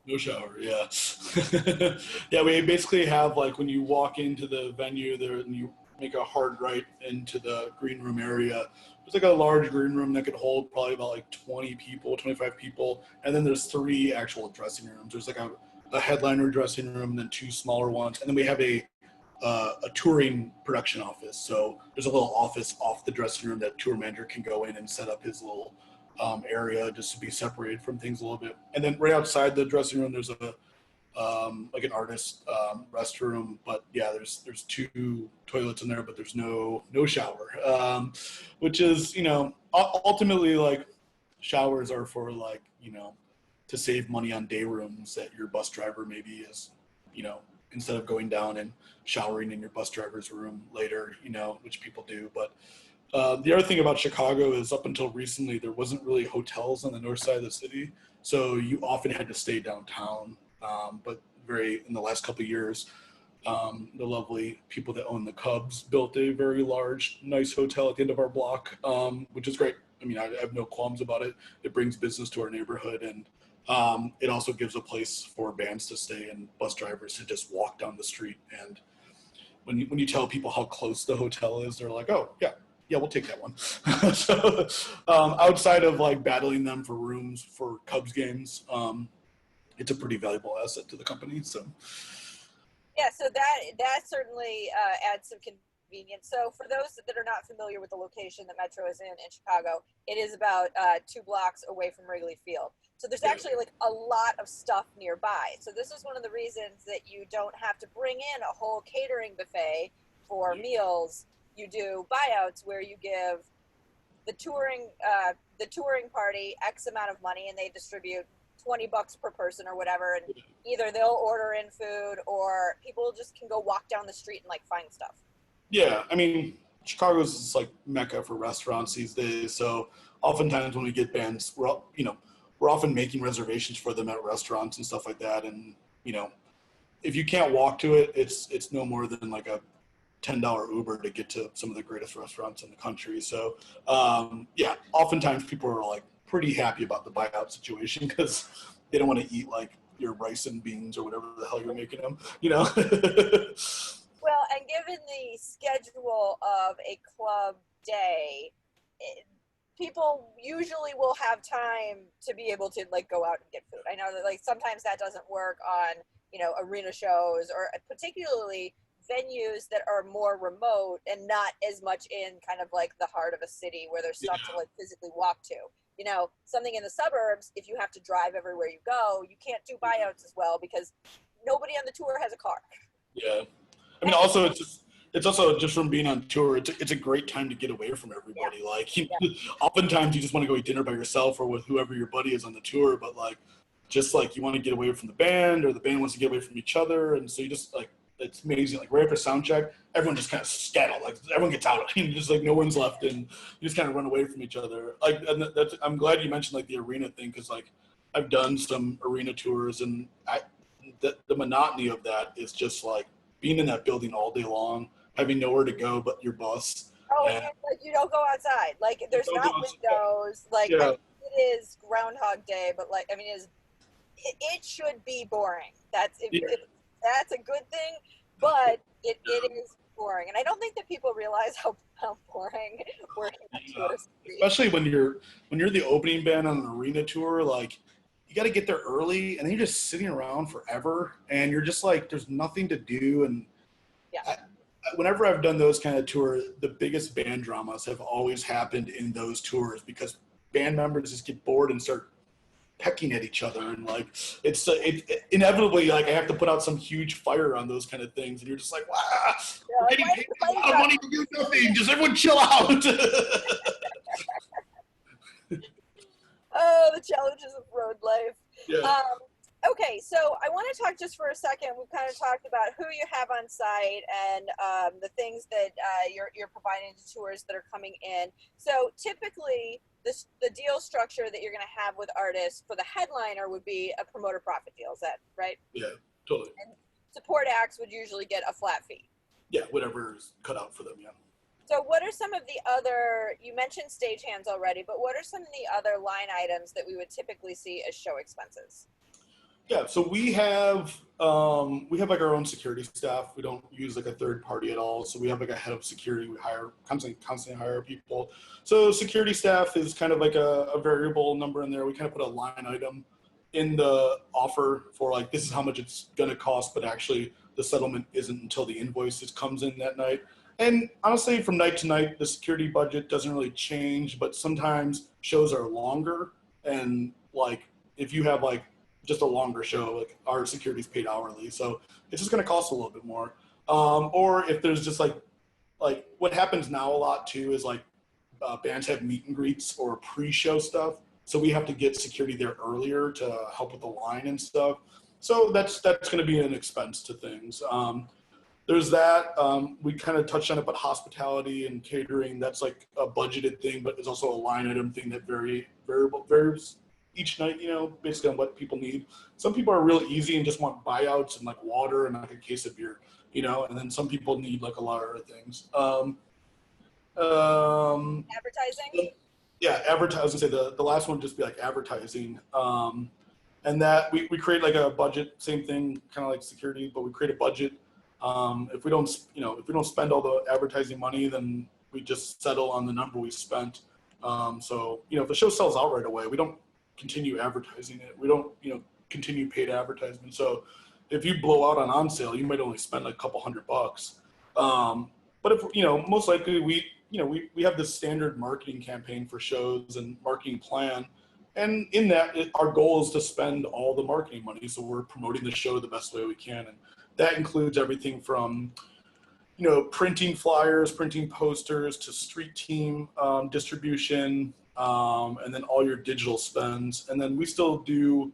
No shower, yeah. Yeah, we basically have like when you walk into the venue there and you make a hard right into the green room area. There's like a large green room that could hold probably about like 20 people, 25 people. And then there's 3 actual dressing rooms. There's like a headliner dressing room and then 2 smaller ones. And then we have a touring production office. So there's a little office off the dressing room that tour manager can go in and set up his little area just to be separated from things a little bit. And then right outside the dressing room, there's a like an artist restroom. But yeah, there's 2 toilets in there, but there's no shower, which is, you know, ultimately like showers are for like, you know, to save money on day rooms that your bus driver maybe is, you know, instead of going down and showering in your bus driver's room later, you know, which people do. But the other thing about Chicago is up until recently, there wasn't really hotels on the north side of the city. So you often had to stay downtown. But in the last couple of years, the lovely people that own the Cubs built a very large, nice hotel at the end of our block, which is great. I mean, I have no qualms about it. It brings business to our neighborhood, and it also gives a place for bands to stay and bus drivers to just walk down the street. And when you tell people how close the hotel is, they're like, "Oh, yeah, yeah, we'll take that one." So outside of like battling them for rooms for Cubs games, it's a pretty valuable asset to the company. So Yeah, so that certainly adds some convenience. So for those that are not familiar with the location that Metro is in Chicago, it is about 2 blocks away from Wrigley Field. So there's actually like a lot of stuff nearby. So this is one of the reasons that you don't have to bring in a whole catering buffet for meals. You do buyouts where you give the touring party X amount of money, and they distribute $20 per person or whatever, and either they'll order in food or people just can go walk down the street and like find stuff. yeah, I mean, Chicago's like mecca for restaurants these days. So oftentimes when we get bands, we're often making reservations for them at restaurants and stuff like that. And you know, if you can't walk to it, it's no more than like a $10 Uber to get to some of the greatest restaurants in the country. So yeah, oftentimes people are like pretty happy about the buyout situation because they don't want to eat like your rice and beans or whatever the hell you're making them, you know? Well, and given the schedule of a club day, people usually will have time to be able to like go out and get food. I know that like sometimes that doesn't work on, you know, arena shows or particularly venues that are more remote and not as much in kind of like the heart of a city where there's stuff to like physically walk to. You know, something in the suburbs, if you have to drive everywhere you go, you can't do buyouts as well because nobody on the tour has a car. Yeah. I mean, also it's also just from being on tour, it's a great time to get away from everybody. Yeah. Like, oftentimes you just want to go eat dinner by yourself or with whoever your buddy is on the tour, but like, just like you want to get away from the band or the band wants to get away from each other, and so you just like it's amazing. Like right after sound check, everyone just kind of scatters. Like everyone gets out. Just like no one's left, and you just kind of run away from each other. Like, and I'm glad you mentioned like the arena thing because like I've done some arena tours, and the monotony of that is just like being in that building all day long, having nowhere to go but your bus. Oh, and like you don't go outside. Like there's not windows. Like I mean, it is Groundhog Day, but like I mean, it should be boring. That's that's a good thing, but it is boring, and I don't think that people realize how boring working on tours. Especially when you're the opening band on an arena tour, like you got to get there early, and then you're just sitting around forever, and you're just like there's nothing to do, and whenever I've done those kind of tours, the biggest band dramas have always happened in those tours because band members just get bored and start pecking at each other, and like it inevitably, like I have to put out some huge fire on those kind of things, and you're just like, wow, we're getting paid a lot of money to do nothing. Just everyone chill out. Oh, the challenges of road life. Yeah. Okay, so I want to talk just for a second. We've kind of talked about who you have on site and the things that you're providing to tours that are coming in. So typically, the deal structure that you're going to have with artists for the headliner would be a promoter profit deal. Is that right? Yeah, totally. And support acts would usually get a flat fee. Yeah, whatever's cut out for them. Yeah. So what are some of the other, you mentioned stagehands already, but what are some of the other line items that we would typically see as show expenses? Yeah, so we have like our own security staff. We don't use like a third party at all. So we have like a head of security. We hire constantly hire people. So security staff is kind of like a variable number in there. We kind of put a line item in the offer for like, this is how much it's going to cost, but actually the settlement isn't until the invoice comes in that night. And honestly, from night to night, the security budget doesn't really change, but sometimes shows are longer. And like, if you have like just a longer show, like our security's paid hourly, so it's just going to cost a little bit more. Or if there's just like what happens now a lot too is like bands have meet and greets or pre-show stuff, so we have to get security there earlier to help with the line and stuff. So that's going to be an expense to things. There's that. We kind of touched on it, but hospitality and catering, that's like a budgeted thing, but there's also a line item thing that varies each night, you know, based on what people need. Some people are real easy and just want buyouts and like water and like a case of beer, you know, and then some people need like a lot of other things. Advertising? Yeah, advertising. I was gonna say the last one would just be like advertising. And that we create like a budget, same thing, kind of like security, but we create a budget. If we don't spend all the advertising money, then we just settle on the number we spent. So, you know, if the show sells out right away, we don't continue advertising it. We don't, you know, continue paid advertisement. So if you blow out on sale, you might only spend like a couple $100. But if, you know, most likely we have this standard marketing campaign for shows and marketing plan. And in that, our goal is to spend all the marketing money. So we're promoting the show the best way we can. And that includes everything from, you know, printing flyers, printing posters, to street team distribution, and then all your digital spends. And then we still do,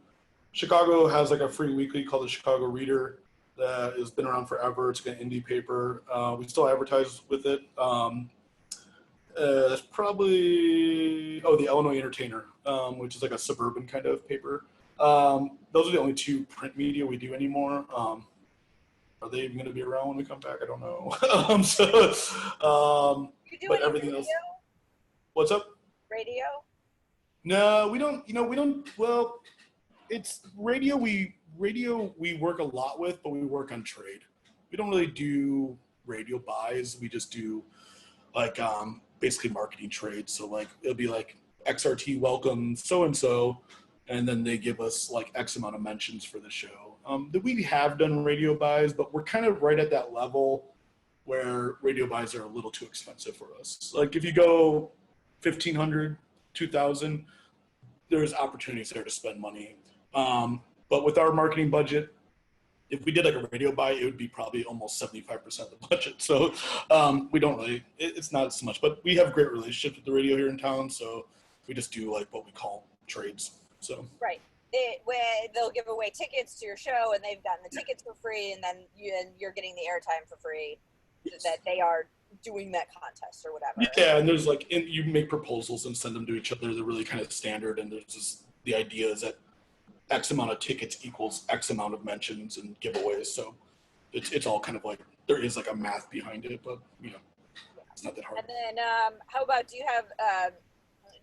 Chicago has like a free weekly called the Chicago Reader that has been around forever. It's like an indie paper. We still advertise with it. That's probably, the Illinois Entertainer, which is like a suburban kind of paper. Those are the only two print media we do anymore. Are they even going to be around when we come back? I don't know. You do but any everything radio? else. What's up? Radio? No, we don't. You know, we don't. Well, it's radio. We work a lot with, but we work on trade. We don't really do radio buys. We just do like basically marketing trades. So like it'll be like XRT welcome so and so, and then they give us like X amount of mentions for the show. That we have done radio buys, but we're kind of right at that level where radio buys are a little too expensive for us. Like if you go 1,500, 2,000, there's opportunities there to spend money. But with our marketing budget, if we did like a radio buy, it would be probably almost 75% of the budget. So we don't really, it's not so much, but we have great relationships with the radio here in town. So we just do like what we call trades. So Right. Where they'll give away tickets to your show, and they've gotten the tickets for free, and then you're getting the airtime for free. That they are doing that contest or whatever. Yeah, and there's like, you make proposals and send them to each other. They're really kind of standard, and there's just the idea is that X amount of tickets equals X amount of mentions and giveaways. So it's all kind of like, there is like a math behind it, but you know, it's not that hard. And then how about, do you have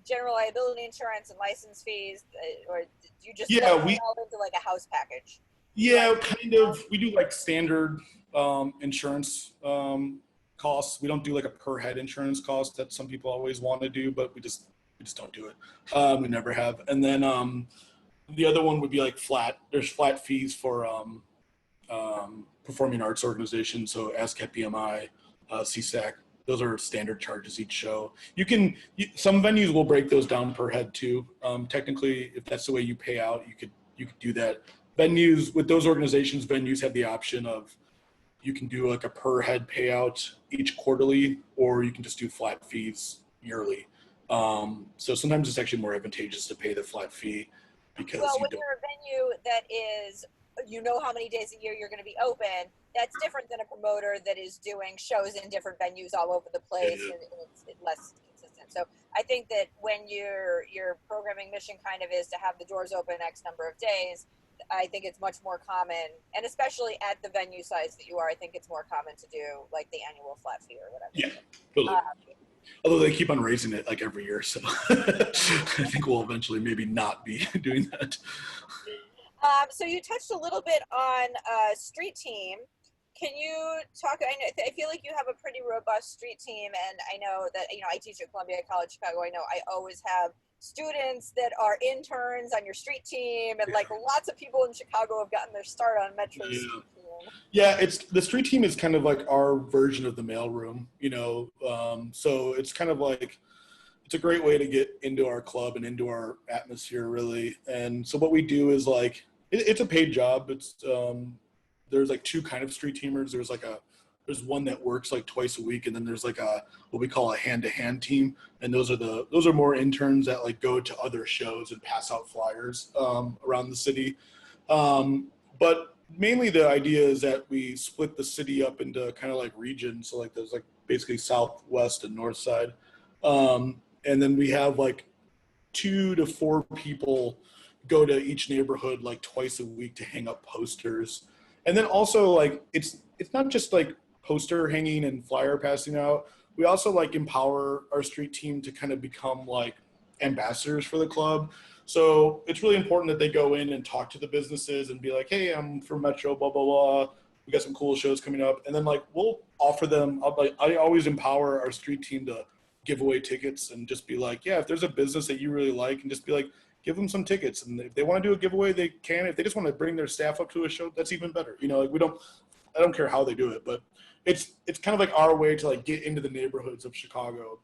general liability insurance and license fees, or do you just we all into like a house package? Yeah, kind of. We do like standard insurance costs. We don't do like a per head insurance cost that some people always want to do, but we just don't do it. We never have. And then the other one would be like flat. There's flat fees for performing arts organizations. So ASCAP, BMI, CSAC, those are standard charges each show. Some venues will break those down per head too. Technically, if that's the way you pay out, you could do that. Venues with those organizations, venues have the option of you can do like a per head payout each quarterly, or you can just do flat fees yearly. So sometimes it's actually more advantageous to pay the flat fee because Well, you when don't. you're a venue that is, you know how many days a year you're going to be open, that's different than a promoter that is doing shows in different venues all over the place, and it's less consistent. So I think that when your programming mission kind of is to have the doors open X number of days, I think it's much more common, and especially at the venue size that you are, I think it's more common to do like the annual flat fee or whatever. Yeah, totally. Although they keep on raising it like every year, so I think we'll eventually maybe not be doing that. So you touched a little bit on street team. Can you talk? I feel like you have a pretty robust street team, and I know that I teach at Columbia College Chicago. I know I always have students that are interns on your street team, and like lots of people in Chicago have gotten their start on Metro's street team. Yeah, it's the street team is kind of like our version of the mailroom, so it's kind of like it's a great way to get into our club and into our atmosphere, really. And so what we do is like it's a paid job. It's there's like two kind of street teamers. There's one that works like twice a week, and then there's like what we call a hand-to-hand team, and those are more interns that like go to other shows and pass out flyers around the city. But mainly the idea is that we split the city up into kind of like regions. So like there's like basically southwest and north side. And then we have like 2 to 4 people go to each neighborhood like twice a week to hang up posters. And then also like it's not just like poster hanging and flyer passing out. We also like empower our street team to kind of become like ambassadors for the club. So it's really important that they go in and talk to the businesses and be like, hey, I'm from Metro, blah, blah, blah. We got some cool shows coming up. And then like we'll offer them, I always empower our street team to give away tickets and just be like, yeah, if there's a business that you really like, and just be like, give them some tickets. And if they want to do a giveaway, they can. If they just want to bring their staff up to a show, that's even better. Like I don't care how they do it, but it's kind of like our way to like get into the neighborhoods of Chicago.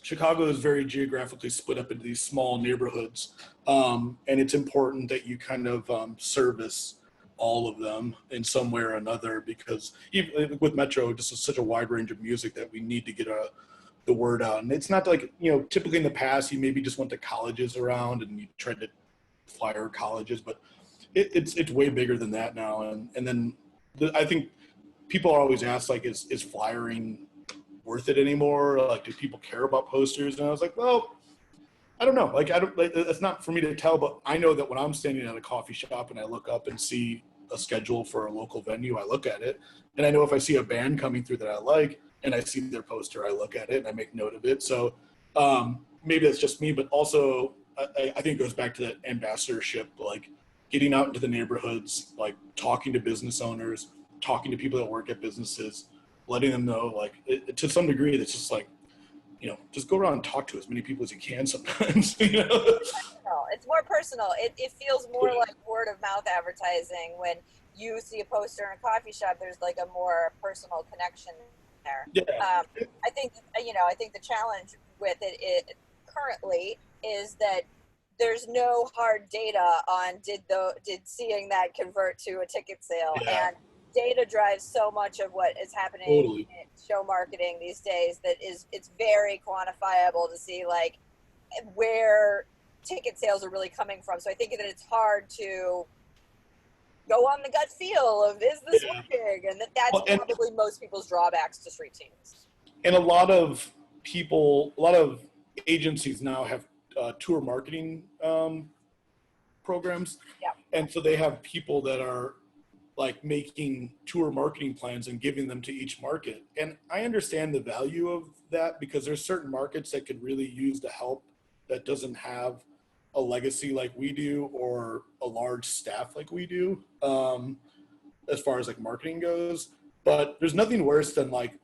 Chicago is very geographically split up into these small neighborhoods. And it's important that you kind of service all of them in some way or another, because even with Metro, just such a wide range of music that we need to get the word out. And it's not like, typically in the past, you maybe just went to colleges around and you tried to flyer colleges, but it's way bigger than that now. And then I think people are always asked, like, is flyering worth it anymore? Like, do people care about posters? And I was like, well, I don't know. Like, it's not for me to tell, but I know that when I'm standing at a coffee shop and I look up and see a schedule for a local venue, I look at it. And I know if I see a band coming through that I like, and I see their poster, I look at it and I make note of it. So maybe that's just me, but also I think it goes back to that ambassadorship, like getting out into the neighborhoods, like talking to business owners, talking to people that work at businesses, letting them know, like to some degree, that's just like, just go around and talk to as many people as you can sometimes. It's more personal. It feels more like word of mouth advertising. When you see a poster in a coffee shop, there's like a more personal connection there. Yeah. I think the challenge with it currently is that there's no hard data on did seeing that convert to a ticket sale. Yeah. And data drives so much of what is happening in show marketing these days that it's very quantifiable to see like where ticket sales are really coming from. So I think that it's hard to go on the gut feel of, is this working? And that's probably most people's drawbacks to street teams. And a lot of agencies now have tour marketing programs. Yeah. And so they have people that are like making tour marketing plans and giving them to each market. And I understand the value of that, because there's certain markets that could really use the help that doesn't have a legacy like we do, or a large staff like we do, as far as like marketing goes. But there's nothing worse than like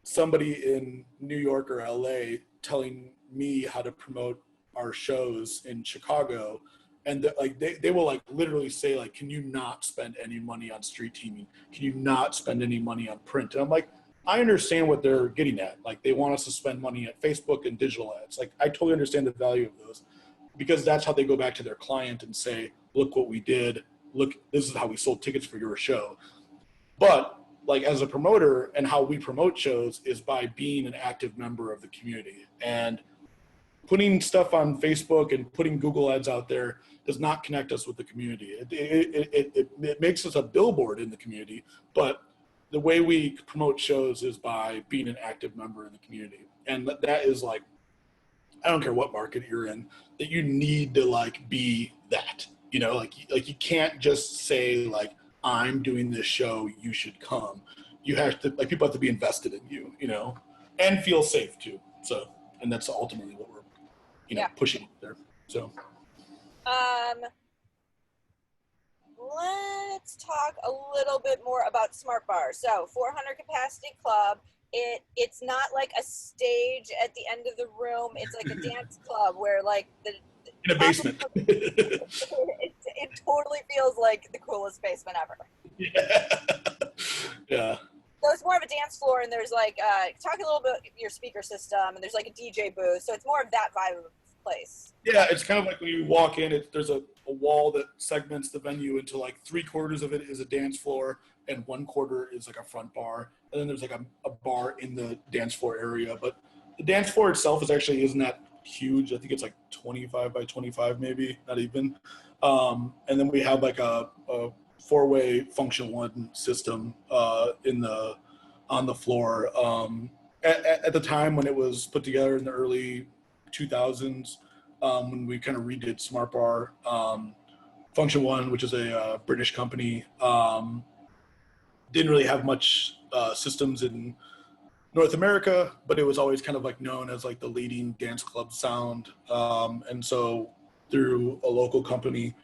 somebody in New York or LA telling me how to promote our shows in Chicago, and they will like literally say like, can you not spend any money on street teaming? Can you not spend any money on print? And I'm like, I understand what they're getting at. Like they want us to spend money at Facebook and digital ads. Like I totally understand the value of those, because that's how they go back to their client and say, look what we did. Look, this is how we sold tickets for your show. But like as a promoter, and how we promote shows is by being an active member of the community, and putting stuff on Facebook and putting Google ads out there does not connect us with the community. It makes us a billboard in the community, but the way we promote shows is by being an active member in the community. And that is like, I don't care what market you're in, that you need to like be that, you know, like you can't just say like, I'm doing this show, you should come. You have to, like, people have to be invested in you, you know, and feel safe too. So, and that's ultimately what we're, pushing there. So, let's talk a little bit more about Smart Bar. So 400 capacity club. It's not like a stage at the end of the room. It's like a dance club where like in a basement. it totally feels like the coolest basement ever. Yeah. Yeah. So it's more of a dance floor, and there's like talk a little bit about your speaker system, and there's like a DJ booth. So it's more of that vibe of place. Yeah, it's kind of like when you walk in, there's a wall that segments the venue into like 3/4 of it is a dance floor and 1/4 is like a front bar. And then there's like a bar in the dance floor area. But the dance floor itself isn't that huge. I think it's like 25 by 25 maybe, not even. And then we have like a 4-way function one system on the floor. At the time when it was put together in the early 2000s, when we kind of redid Smart Bar, Function One, which is a British company, didn't really have much systems in North America, but it was always kind of like known as like the leading dance club sound. And so through a local company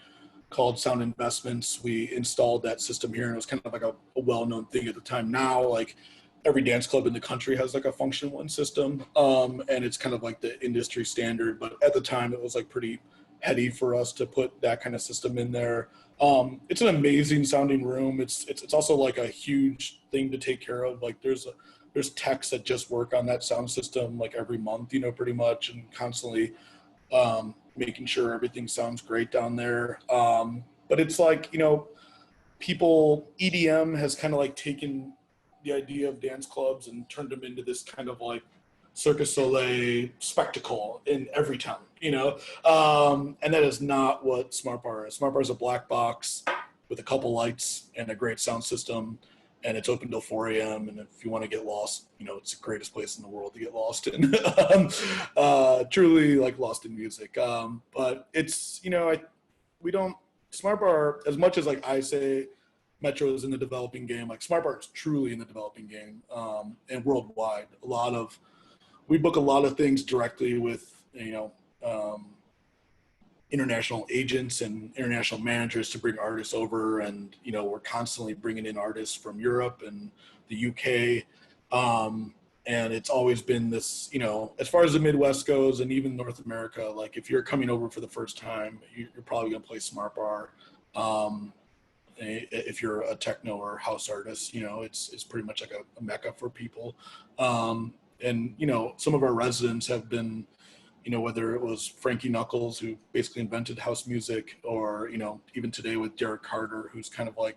called Sound Investments, we installed that system here, and it was kind of like a well-known thing at the time. Now, like every dance club in the country has like a Function One system, and it's kind of like the industry standard. But at the time, it was like pretty heady for us to put that kind of system in there. It's an amazing sounding room. It's also like a huge thing to take care of. Like there's techs that just work on that sound system like every month, pretty much, and constantly making sure everything sounds great down there. But it's like, EDM has kind of like taken the idea of dance clubs and turned them into this kind of like Cirque du Soleil spectacle in every town, and that is not what Smart Bar is. Smart Bar is a black box with a couple lights and a great sound system, and it's open till 4 a.m. And if you want to get lost, it's the greatest place in the world to get lost in. Truly like lost in music. But it's, Smart Bar, as much as like I say Metro is in the developing game, like Smart Bar is truly in the developing game, and worldwide. We book a lot of things directly with, international agents and international managers to bring artists over. And, we're constantly bringing in artists from Europe and the UK. And it's always been this, as far as the Midwest goes and even North America, like if you're coming over for the first time, you're probably going to play Smart Bar. If you're a techno or house artist, it's pretty much like a mecca for people. And, some of our residents have been, whether it was Frankie Knuckles, who basically invented house music, or, even today with Derek Carter, who's kind of like,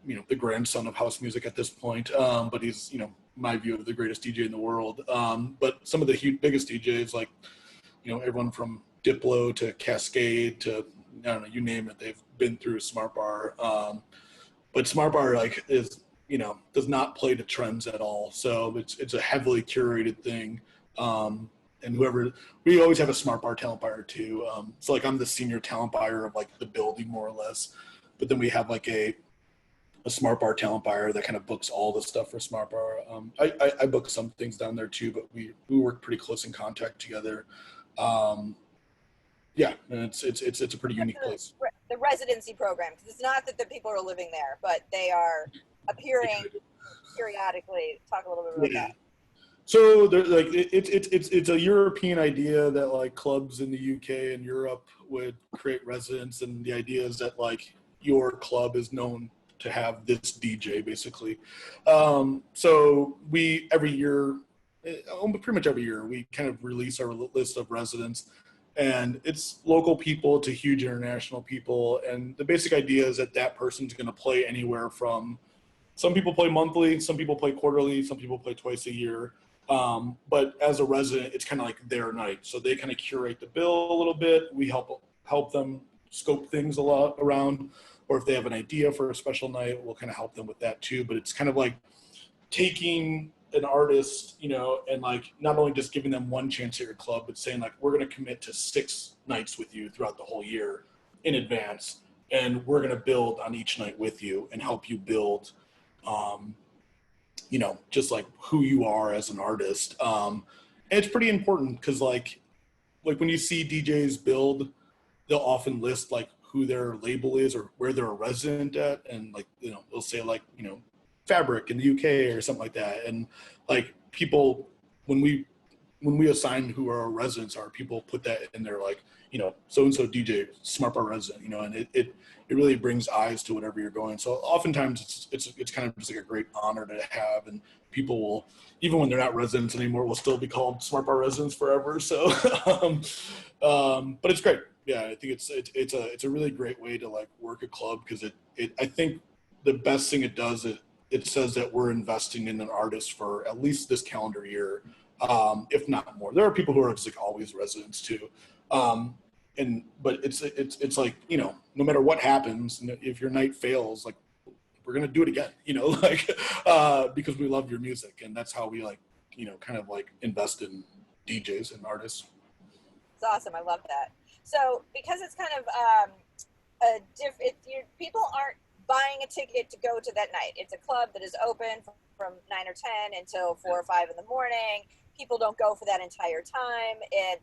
the grandson of house music at this point. But he's, my view of the greatest DJ in the world. But some of the biggest DJs, like, everyone from Diplo to Cascade to, I don't know, you name it, they've been through Smart Bar. But Smart Bar, like, is, does not play to trends at all. So it's a heavily curated thing. And we always have a Smart Bar talent buyer too. So like I'm the senior talent buyer of like the building more or less, but then we have like a Smart Bar talent buyer that kind of books all the stuff for Smart Bar. I book some things down there too, but we work pretty close in contact together. Yeah, and it's a pretty unique place. The residency program, because it's not that the people are living there, but they are appearing periodically. Talk a little bit about that. So there, like it's a European idea that like clubs in the UK and Europe would create residents, and the idea is that like your club is known to have this DJ basically. So we every year, pretty much every year, we kind of release our list of residents, and it's local people to huge international people, and the basic idea is that that person's going to play anywhere from some people play monthly, some people play quarterly, some people play twice a year. But as a resident, it's kind of like their night. So they kind of curate the bill a little bit. We help them scope things a lot around, or if they have an idea for a special night, we'll kind of help them with that too. But it's kind of like taking an artist, you know, and like not only just giving them one chance at your club, but saying like, we're going to commit to 6 nights with you throughout the whole year in advance. And we're going to build on each night with you and help you build you know, just like who you are as an artist. And it's pretty important because like when you see DJs build, they'll often list like who their label is or where they're a resident at, and like, you know, they'll say like, you know, Fabric in the UK or something like that. And like people, when we assign who our residents are, people put that in there like, you know, so and so DJ, Smart Bar resident, you know, and it really brings eyes to whatever you're going. So oftentimes it's kind of just like a great honor to have, and people will, even when they're not residents anymore, will still be called Smart Bar residents forever. So, but it's great. Yeah, I think it's a really great way to like work a club, because I think the best thing it does is it says that we're investing in an artist for at least this calendar year, if not more. There are people who are just like always residents too. But it's like, you know, no matter what happens, if your night fails, like we're gonna do it again, you know, like because we love your music, and that's how we like, you know, kind of like invest in DJs and artists. It's awesome. I love that. So because it's kind of people aren't buying a ticket to go to that night. It's a club that is open from 9 or 10 until 4 or 5 in the morning. People don't go for that entire time, and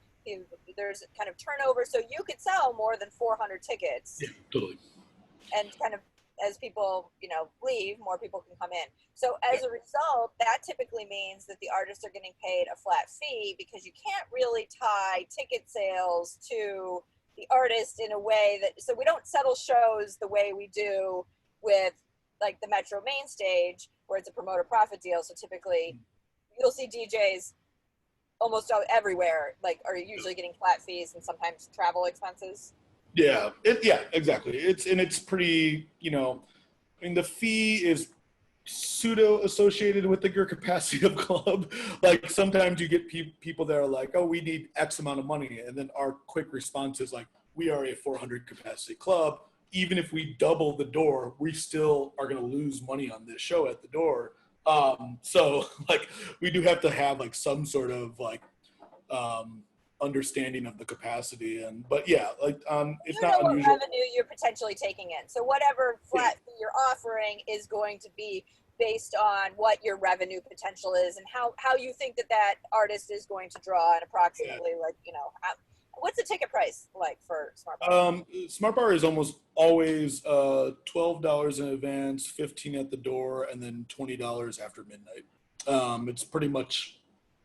there's kind of turnover. So you could sell more than 400 tickets. Yeah, totally. And kind of as people, you know, leave, more people can come in. So as a result, that typically means that the artists are getting paid a flat fee, because you can't really tie ticket sales to the artist in a way that, so we don't settle shows the way we do with like the Metro main stage, where it's a promoter profit deal. So typically you'll see DJs almost everywhere like are usually getting flat fees and sometimes travel expenses. Yeah, yeah, exactly. It's pretty, you know, I mean, the fee is pseudo associated with your capacity of club. Like sometimes you get people that are like, oh, we need X amount of money, and then our quick response is like, we are a 400 capacity club. Even if we double the door, we still are going to lose money on this show at the door. So like we do have to have like some sort of like understanding of the capacity, but yeah, like it's You know not what unusual. revenue you're potentially taking in. So whatever flat fee you're offering is going to be based on what your revenue potential is, and how you think that artist is going to draw, and approximately like, you know, what's the ticket price like for Smart Bar? Smart Bar is almost always $12 in advance, 15 at the door, and then $20 after midnight. It's pretty much,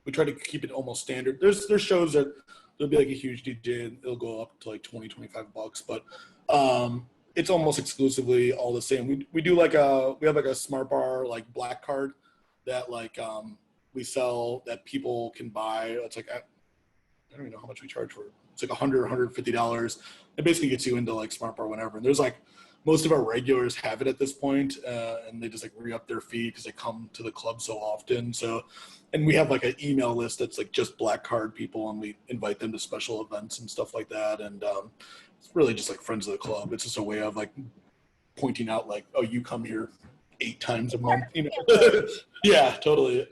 we try to keep it almost standard. There's shows that there'll be like a huge DJ and it'll go up to like 20, $25, but it's almost exclusively all the same. We do like we have like a Smart Bar like black card that like we sell, that people can buy. It's like I don't even know how much we charge for it. It's like $100, $150. It basically gets you into like Smart Bar whenever. And there's like, most of our regulars have it at this point, and they just like re-up their fee because they come to the club so often. So, and we have like an email list that's like just black card people, and we invite them to special events and stuff like that. And it's really just like friends of the club. It's just a way of like pointing out like, oh, you come here 8 times a month, you know? Yeah, totally.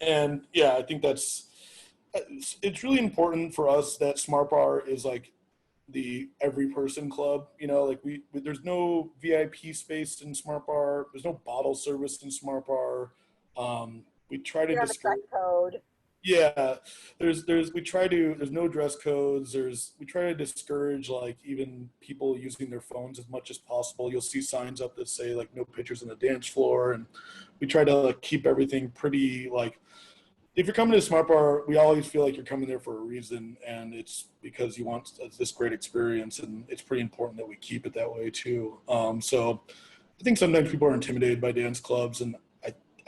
And yeah, I think it's really important for us that Smart Bar is like the every person club, you know, like there's no VIP space in Smart Bar. There's no bottle service in Smart Bar. We try to Dress code. yeah, there's no dress codes. We try to discourage like even people using their phones as much as possible. You'll see signs up that say like no pictures on the dance floor, and we try to like keep everything pretty like if you're coming to Smart Bar, we always feel like you're coming there for a reason, and it's because you want this great experience, and it's pretty important that we keep it that way too. So I think sometimes people are intimidated by dance clubs, and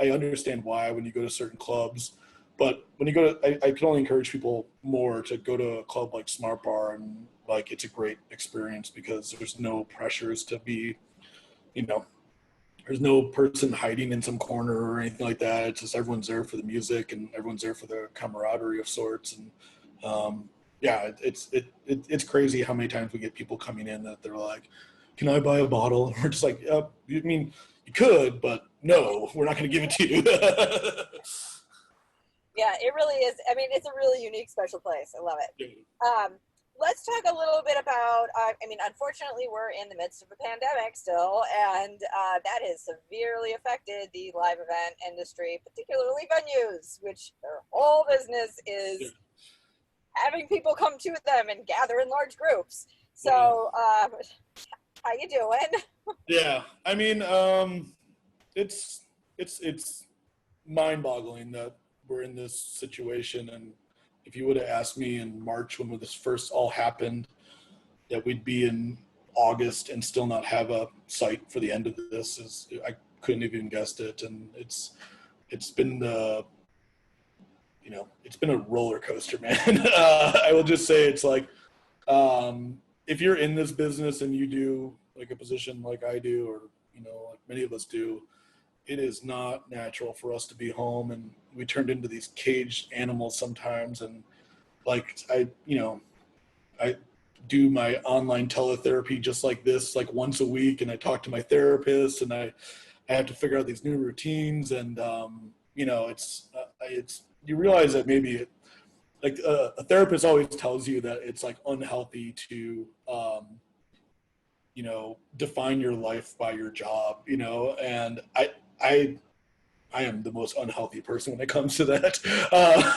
I understand why when you go to certain clubs. But when you go to, I can only encourage people more to go to a club like Smart Bar, and like it's a great experience because there's no pressures to be, you know, there's no person hiding in some corner or anything like that. It's just everyone's there for the music and everyone's there for the camaraderie of sorts. And yeah, it's crazy how many times we get people coming in that they're like, "Can I buy a bottle?" And we're just like, "You mean you could, but no, we're not going to give it to you." Yeah, it really is. I mean, it's a really unique, special place. I love it. Let's talk a little bit about, I mean, unfortunately, we're in the midst of a pandemic still, and that has severely affected the live event industry, particularly venues, which their whole business is having people come to them and gather in large groups. So, how you doing? Yeah, I mean, it's mind-boggling that we're in this situation. And if you would have asked me in March when this first all happened, that we'd be in August and still not have a site for the end of this, I couldn't have even guessed it. And it's been it's been a roller coaster, man. I will just say it's like, if you're in this business and you do like a position like I do, or like many of us do, it is not natural for us to be home, and we turned into these caged animals sometimes. And like I do my online teletherapy just like this, like once a week, and I talk to my therapist, and I have to figure out these new routines. And it's you realize that maybe like a therapist always tells you that it's like unhealthy to define your life by your job, and I am the most unhealthy person when it comes to that.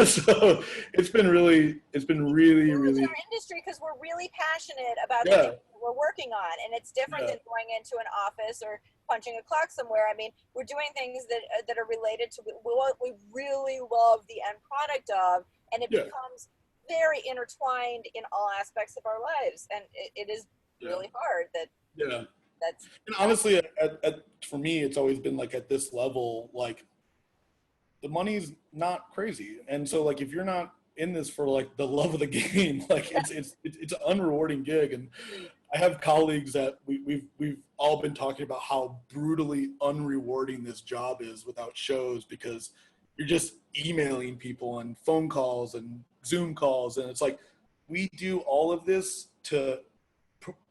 So it's been really, It's really, our industry because we're really passionate about the yeah, things that we're working on, and it's different yeah, than going into an office or punching a clock somewhere. I mean, we're doing things that are related to what we really love the end product of, and it yeah, becomes very intertwined in all aspects of our lives, and it is yeah, really hard yeah. that's And honestly, for me, it's always been like at this level, like the money's not crazy. And so like if you're not in this for like the love of the game, like it's an unrewarding gig. And I have colleagues that we've all been talking about how brutally unrewarding this job is without shows, because you're just emailing people and phone calls and Zoom calls, and it's like we do all of this to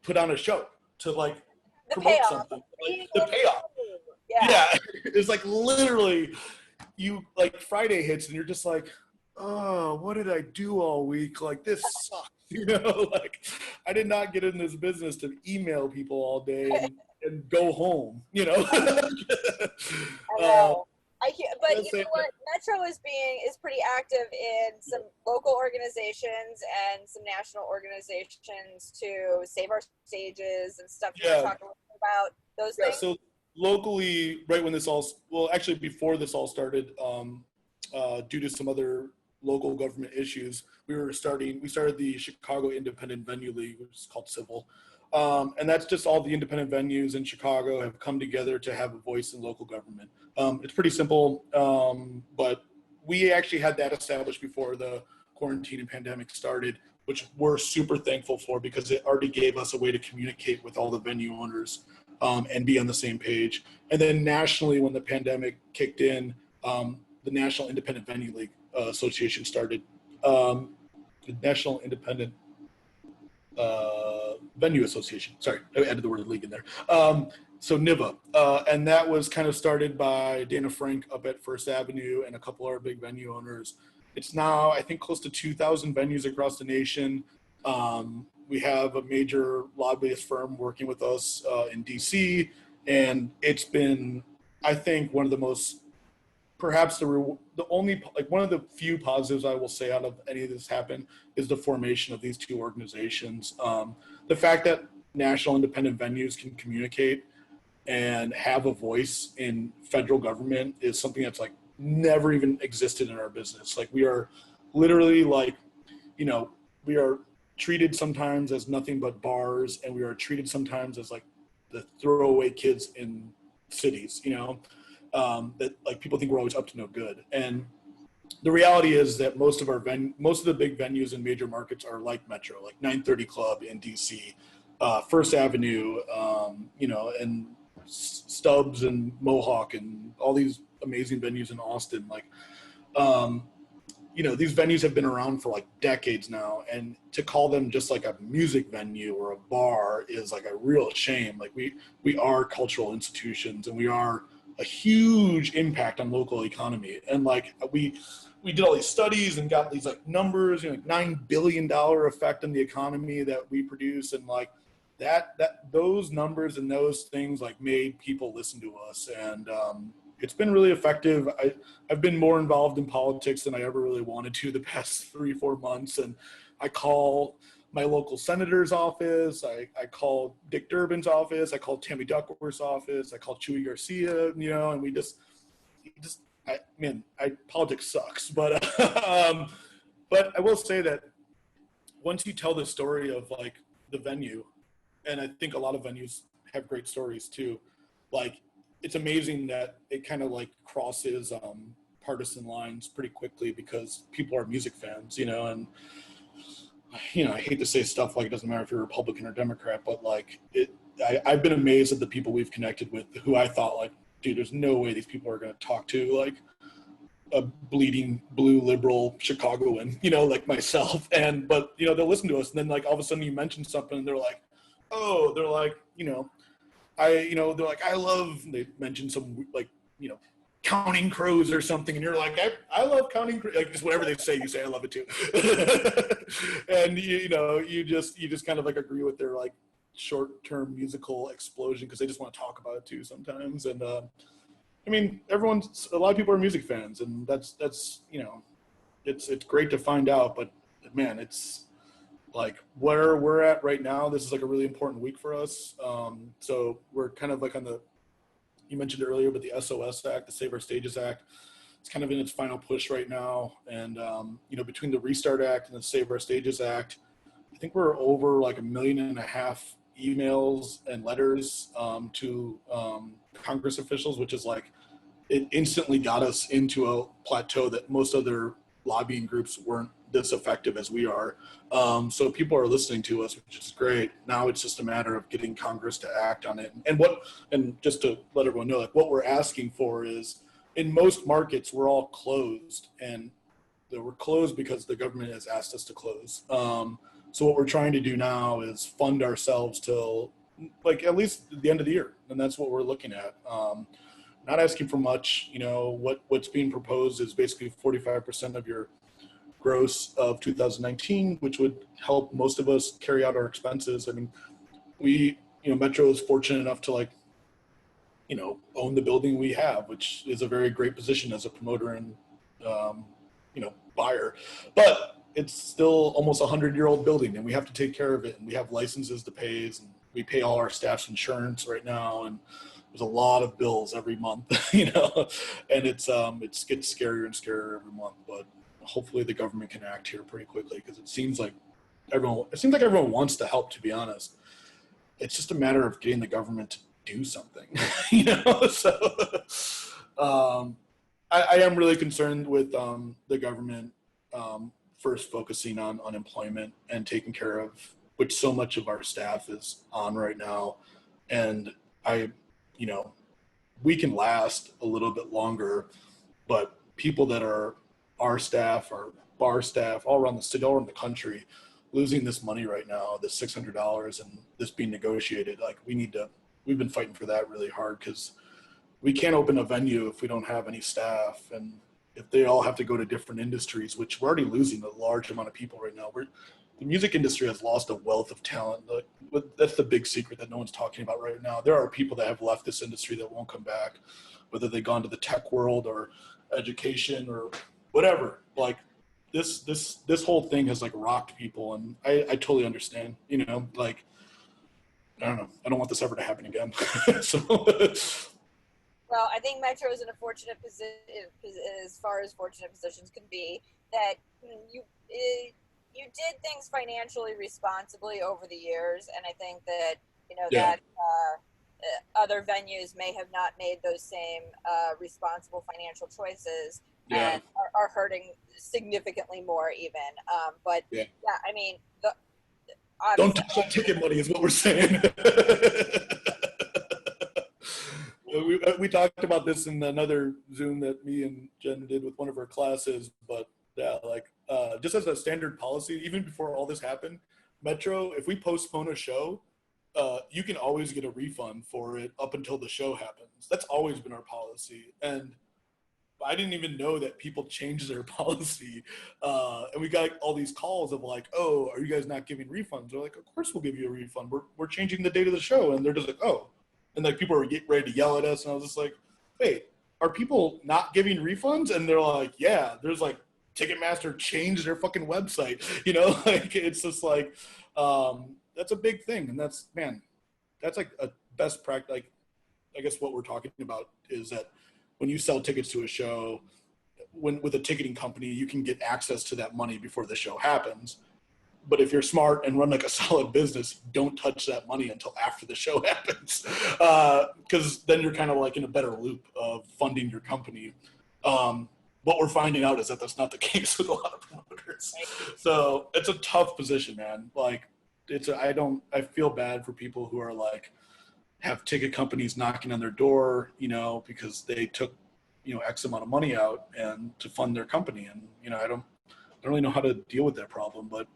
put on a show, to like the promote payoff of something, like being the in the payoff. room. Yeah. Yeah, it's like literally you like Friday hits and you're just like, oh, what did I do all week? Like this sucks, like I did not get in this business to email people all day and go home, I uh, know. But you know what? Metro is pretty active in some local organizations and some national organizations to save our stages and stuff. You want to yeah, talk a little bit about those yeah. things? So locally, right when this all, well, actually before this all started, due to some other local government issues, we started the Chicago Independent Venue League, which is called Civil. And that's just all the independent venues in Chicago have come together to have a voice in local government. It's pretty simple, but we actually had that established before the quarantine and pandemic started, which we're super thankful for because it already gave us a way to communicate with all the venue owners, and be on the same page. And then nationally, when the pandemic kicked in, the National Independent Venue League Association started. The National Independent Venue Association. Sorry, I added the word league in there. So NIVA, and that was kind of started by Dana Frank up at First Avenue and a couple of our big venue owners. It's now, I think, close to 2,000 venues across the nation. We have a major lobbyist firm working with us in DC, and it's been, I think, one of the most, perhaps the only, like one of the few positives I will say out of any of this happened is the formation of these two organizations. The fact that national independent venues can communicate and have a voice in federal government is something that's like never even existed in our business. Like we are literally like, you know, we are treated sometimes as nothing but bars, and we are treated sometimes as like the throwaway kids in cities, you know, that like people think we're always up to no good. And the reality is that most of the big venues in major markets are like Metro, like 930 Club in DC, First Avenue, you know, and Stubbs and Mohawk and all these amazing venues in Austin. Like, you know, these venues have been around for like decades now, and to call them just like a music venue or a bar is like a real shame. Like we are cultural institutions, and we are a huge impact on local economy. And like we did all these studies and got these like numbers, you know, like $9 billion effect on the economy that we produce. And like that those numbers and those things like made people listen to us. And it's been really effective. I've been more involved in politics than I ever really wanted to the past 3-4 months. And I call my local senator's office. I called Dick Durbin's office. I called Tammy Duckworth's office. I called Chuy Garcia, you know, and politics sucks. But, but I will say that once you tell the story of like the venue, and I think a lot of venues have great stories too, like it's amazing that it kind of like crosses partisan lines pretty quickly because people are music fans, you know. And you know, I hate to say stuff like it doesn't matter if you're Republican or Democrat, but like I've been amazed at the people we've connected with who I thought like, dude, there's no way these people are going to talk to like a bleeding blue liberal Chicagoan, you know, like myself. But you know, they'll listen to us, and then like all of a sudden you mention something and they're like, oh, they're like, you know, they're like, I love, they mention some like, you know, Counting Crows or something, and you're like, I love Counting Crows, like just whatever they say, you say I love it too. And you know, you just kind of like agree with their like short-term musical explosion because they just want to talk about it too sometimes. And I mean, a lot of people are music fans, and that's you know, it's great to find out. But man, it's like where we're at right now, this is like a really important week for us. So we're kind of like on the, you mentioned earlier, but the SOS Act, the Save Our Stages Act, it's kind of in its final push right now. And, you know, between the Restart Act and the Save Our Stages Act, I think we're over like 1.5 million emails and letters to Congress officials, which is like, it instantly got us into a plateau that most other lobbying groups weren't this effective as we are. So people are listening to us, which is great. Now it's just a matter of getting Congress to act on it. And just to let everyone know, like what we're asking for is, in most markets, we're all closed, and we're closed because the government has asked us to close. So what we're trying to do now is fund ourselves till like at least the end of the year. And that's what we're looking at. Not asking for much, you know, what's being proposed is basically 45% of your gross of 2019, which would help most of us carry out our expenses. I mean, you know, Metro is fortunate enough to like, you know, own the building we have, which is a very great position as a promoter and, you know, buyer. But it's still almost 100-year-old building, and we have to take care of it, and we have licenses to pay, and we pay all our staff's insurance right now, and there's a lot of bills every month, you know, and it gets scarier and scarier every month. But hopefully the government can act here pretty quickly, because it seems like everyone wants to help, to be honest. It's just a matter of getting the government to do something, you know. So I am really concerned with the government first focusing on unemployment and taking care of which so much of our staff is on right now. And you know, we can last a little bit longer, but people that are our staff, our bar staff, all around the city, all around the country, losing this money right now, this $600 and this being negotiated, like we've been fighting for that really hard, because we can't open a venue if we don't have any staff. And if they all have to go to different industries, which we're already losing a large amount of people right now. The music industry has lost a wealth of talent. That's the big secret that no one's talking about right now. There are people that have left this industry that won't come back, whether they've gone to the tech world or education or whatever. Like this whole thing has like rocked people, and I totally understand, you know, like, I don't know. I don't want this ever to happen again. So Well, I think Metro is in a fortunate position, as far as fortunate positions can be, that you you did things financially responsibly over the years, and I think that Yeah, other venues may have not made those same responsible financial choices yeah, and are hurting significantly more even. But yeah. yeah, I mean, Don't obviously, touch that ticket money is what we're saying. We talked about this in another Zoom that me and Jen did with one of our classes, but yeah, like just as a standard policy, even before all this happened, Metro, if we postpone a show, you can always get a refund for it up until the show happens. That's always been our policy, and I didn't even know that people changed their policy. And we got all these calls of like, oh, are you guys not giving refunds? We're like, of course we'll give you a refund. We're changing the date of the show. And they're just like, oh. And like people are ready to yell at us. And I was just like, wait, are people not giving refunds? And they're like, yeah, there's like Ticketmaster changed their fucking website. Like it's just like, that's a big thing. And that's, man, that's like a best practice. Like, I guess what we're talking about is that when you sell tickets to a show, when with a ticketing company, you can get access to that money before the show happens. But if you're smart and run like a solid business, don't touch that money until after the show happens, because then you're kind of like in a better loop of funding your company. What we're finding out is that that's not the case with a lot of promoters. So it's a tough position, man. Like I feel bad for people who are like, have ticket companies knocking on their door, because they took, X amount of money out and to fund their company. And, I don't really know how to deal with that problem, but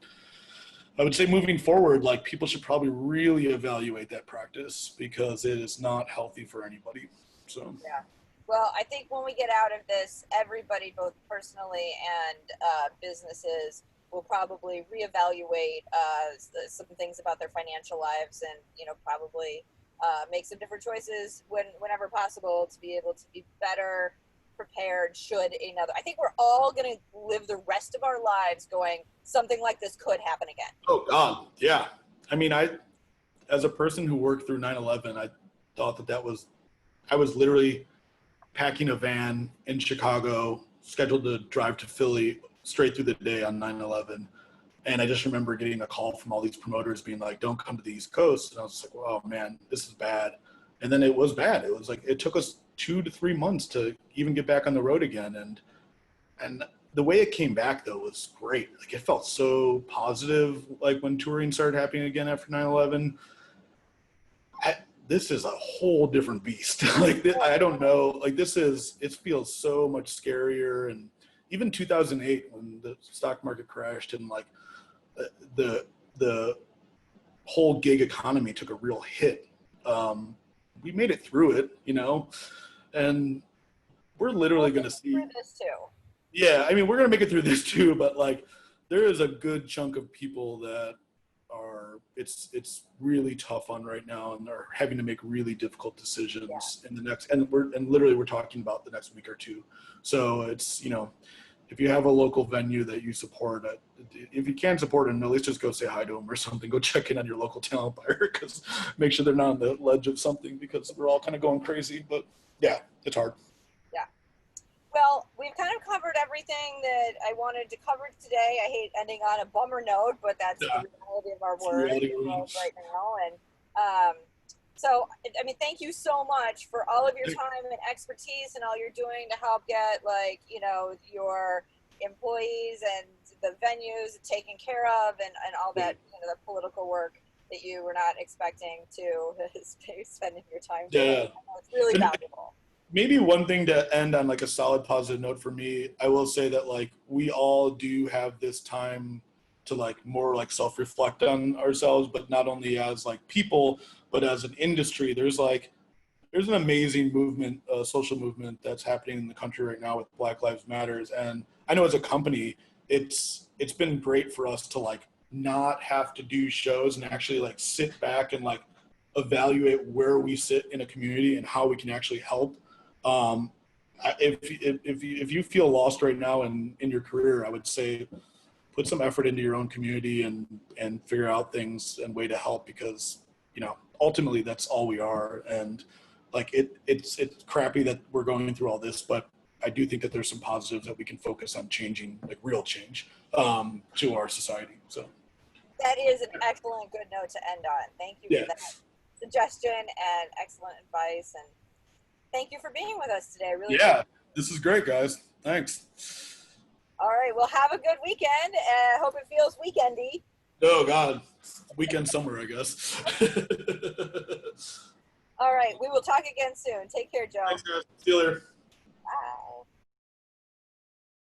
I would say moving forward, like people should probably really evaluate that practice because it is not healthy for anybody. So, yeah. Well, I think when we get out of this, everybody, both personally and businesses, will probably reevaluate some things about their financial lives, and probably make some different choices whenever possible to be able to be better prepared should another. I think we're all going to live the rest of our lives going, something like this could happen again. oh God, yeah. I mean, as a person who worked through 9/11, I thought I was literally packing a van in Chicago, scheduled to drive to Philly straight through the day on 9/11. And I just remember getting a call from all these promoters being like, don't come to the East Coast. And I was like, oh man, this is bad. And then it was bad. It was like, it took us 2 to 3 months to even get back on the road again. And the way it came back though was great. Like it felt so positive. Like when touring started happening again after 9/11, this is a whole different beast. Like I don't know. Like it feels so much scarier. And even 2008 when the stock market crashed and like the the whole gig economy took a real hit. We made it through it, and we're literally going to see. Through this too. Yeah, I mean, we're going to make it through this too, but like, there is a good chunk of people that are it's really tough on right now, and are having to make really difficult decisions in the next. And literally we're talking about the next week or two. So it's if you have a local venue that you support, if you can support them, at least just go say hi to them or something. Go check in on your local talent buyer, because make sure they're not on the ledge of something, because we're all kind of going crazy. But yeah, it's hard. Yeah. Well, we've kind of covered everything that I wanted to cover today. I hate ending on a bummer note, but that's the Yeah, reality of our it's the world reality of right now. And so, I mean, thank you so much for all of your it. time and expertise and all you're doing to help get, like, your employees and the venues taken care of, and all that, the political work that you were not expecting to spending your time doing. Yeah. It's really And valuable. maybe one thing to end on like a solid positive note for me, I will say that like we all do have this time to like more like self-reflect on ourselves, but not only as like people, but as an industry. There's an amazing movement, social movement that's happening in the country right now with Black Lives Matters. And I know as a company, it's been great for us to like not have to do shows and actually like sit back and like evaluate where we sit in a community and how we can actually help. um, if you feel lost right now in your career, I would say put some effort into your own community and figure out things and way to help, because ultimately that's all we are. And like it's crappy that we're going through all this, but I do think that there's some positives that we can focus on changing, like real change, to our society. So that is an excellent good note to end on. Thank you for yeah, that suggestion and excellent advice. And thank you for being with us today. I really yeah, appreciate this is great, guys. Thanks. it. All right. Well, have a good weekend. Hope it feels weekendy. Oh God, weekend summer, I guess. All right. We will talk again soon. Take care, Joe. Thanks, guys. See you later.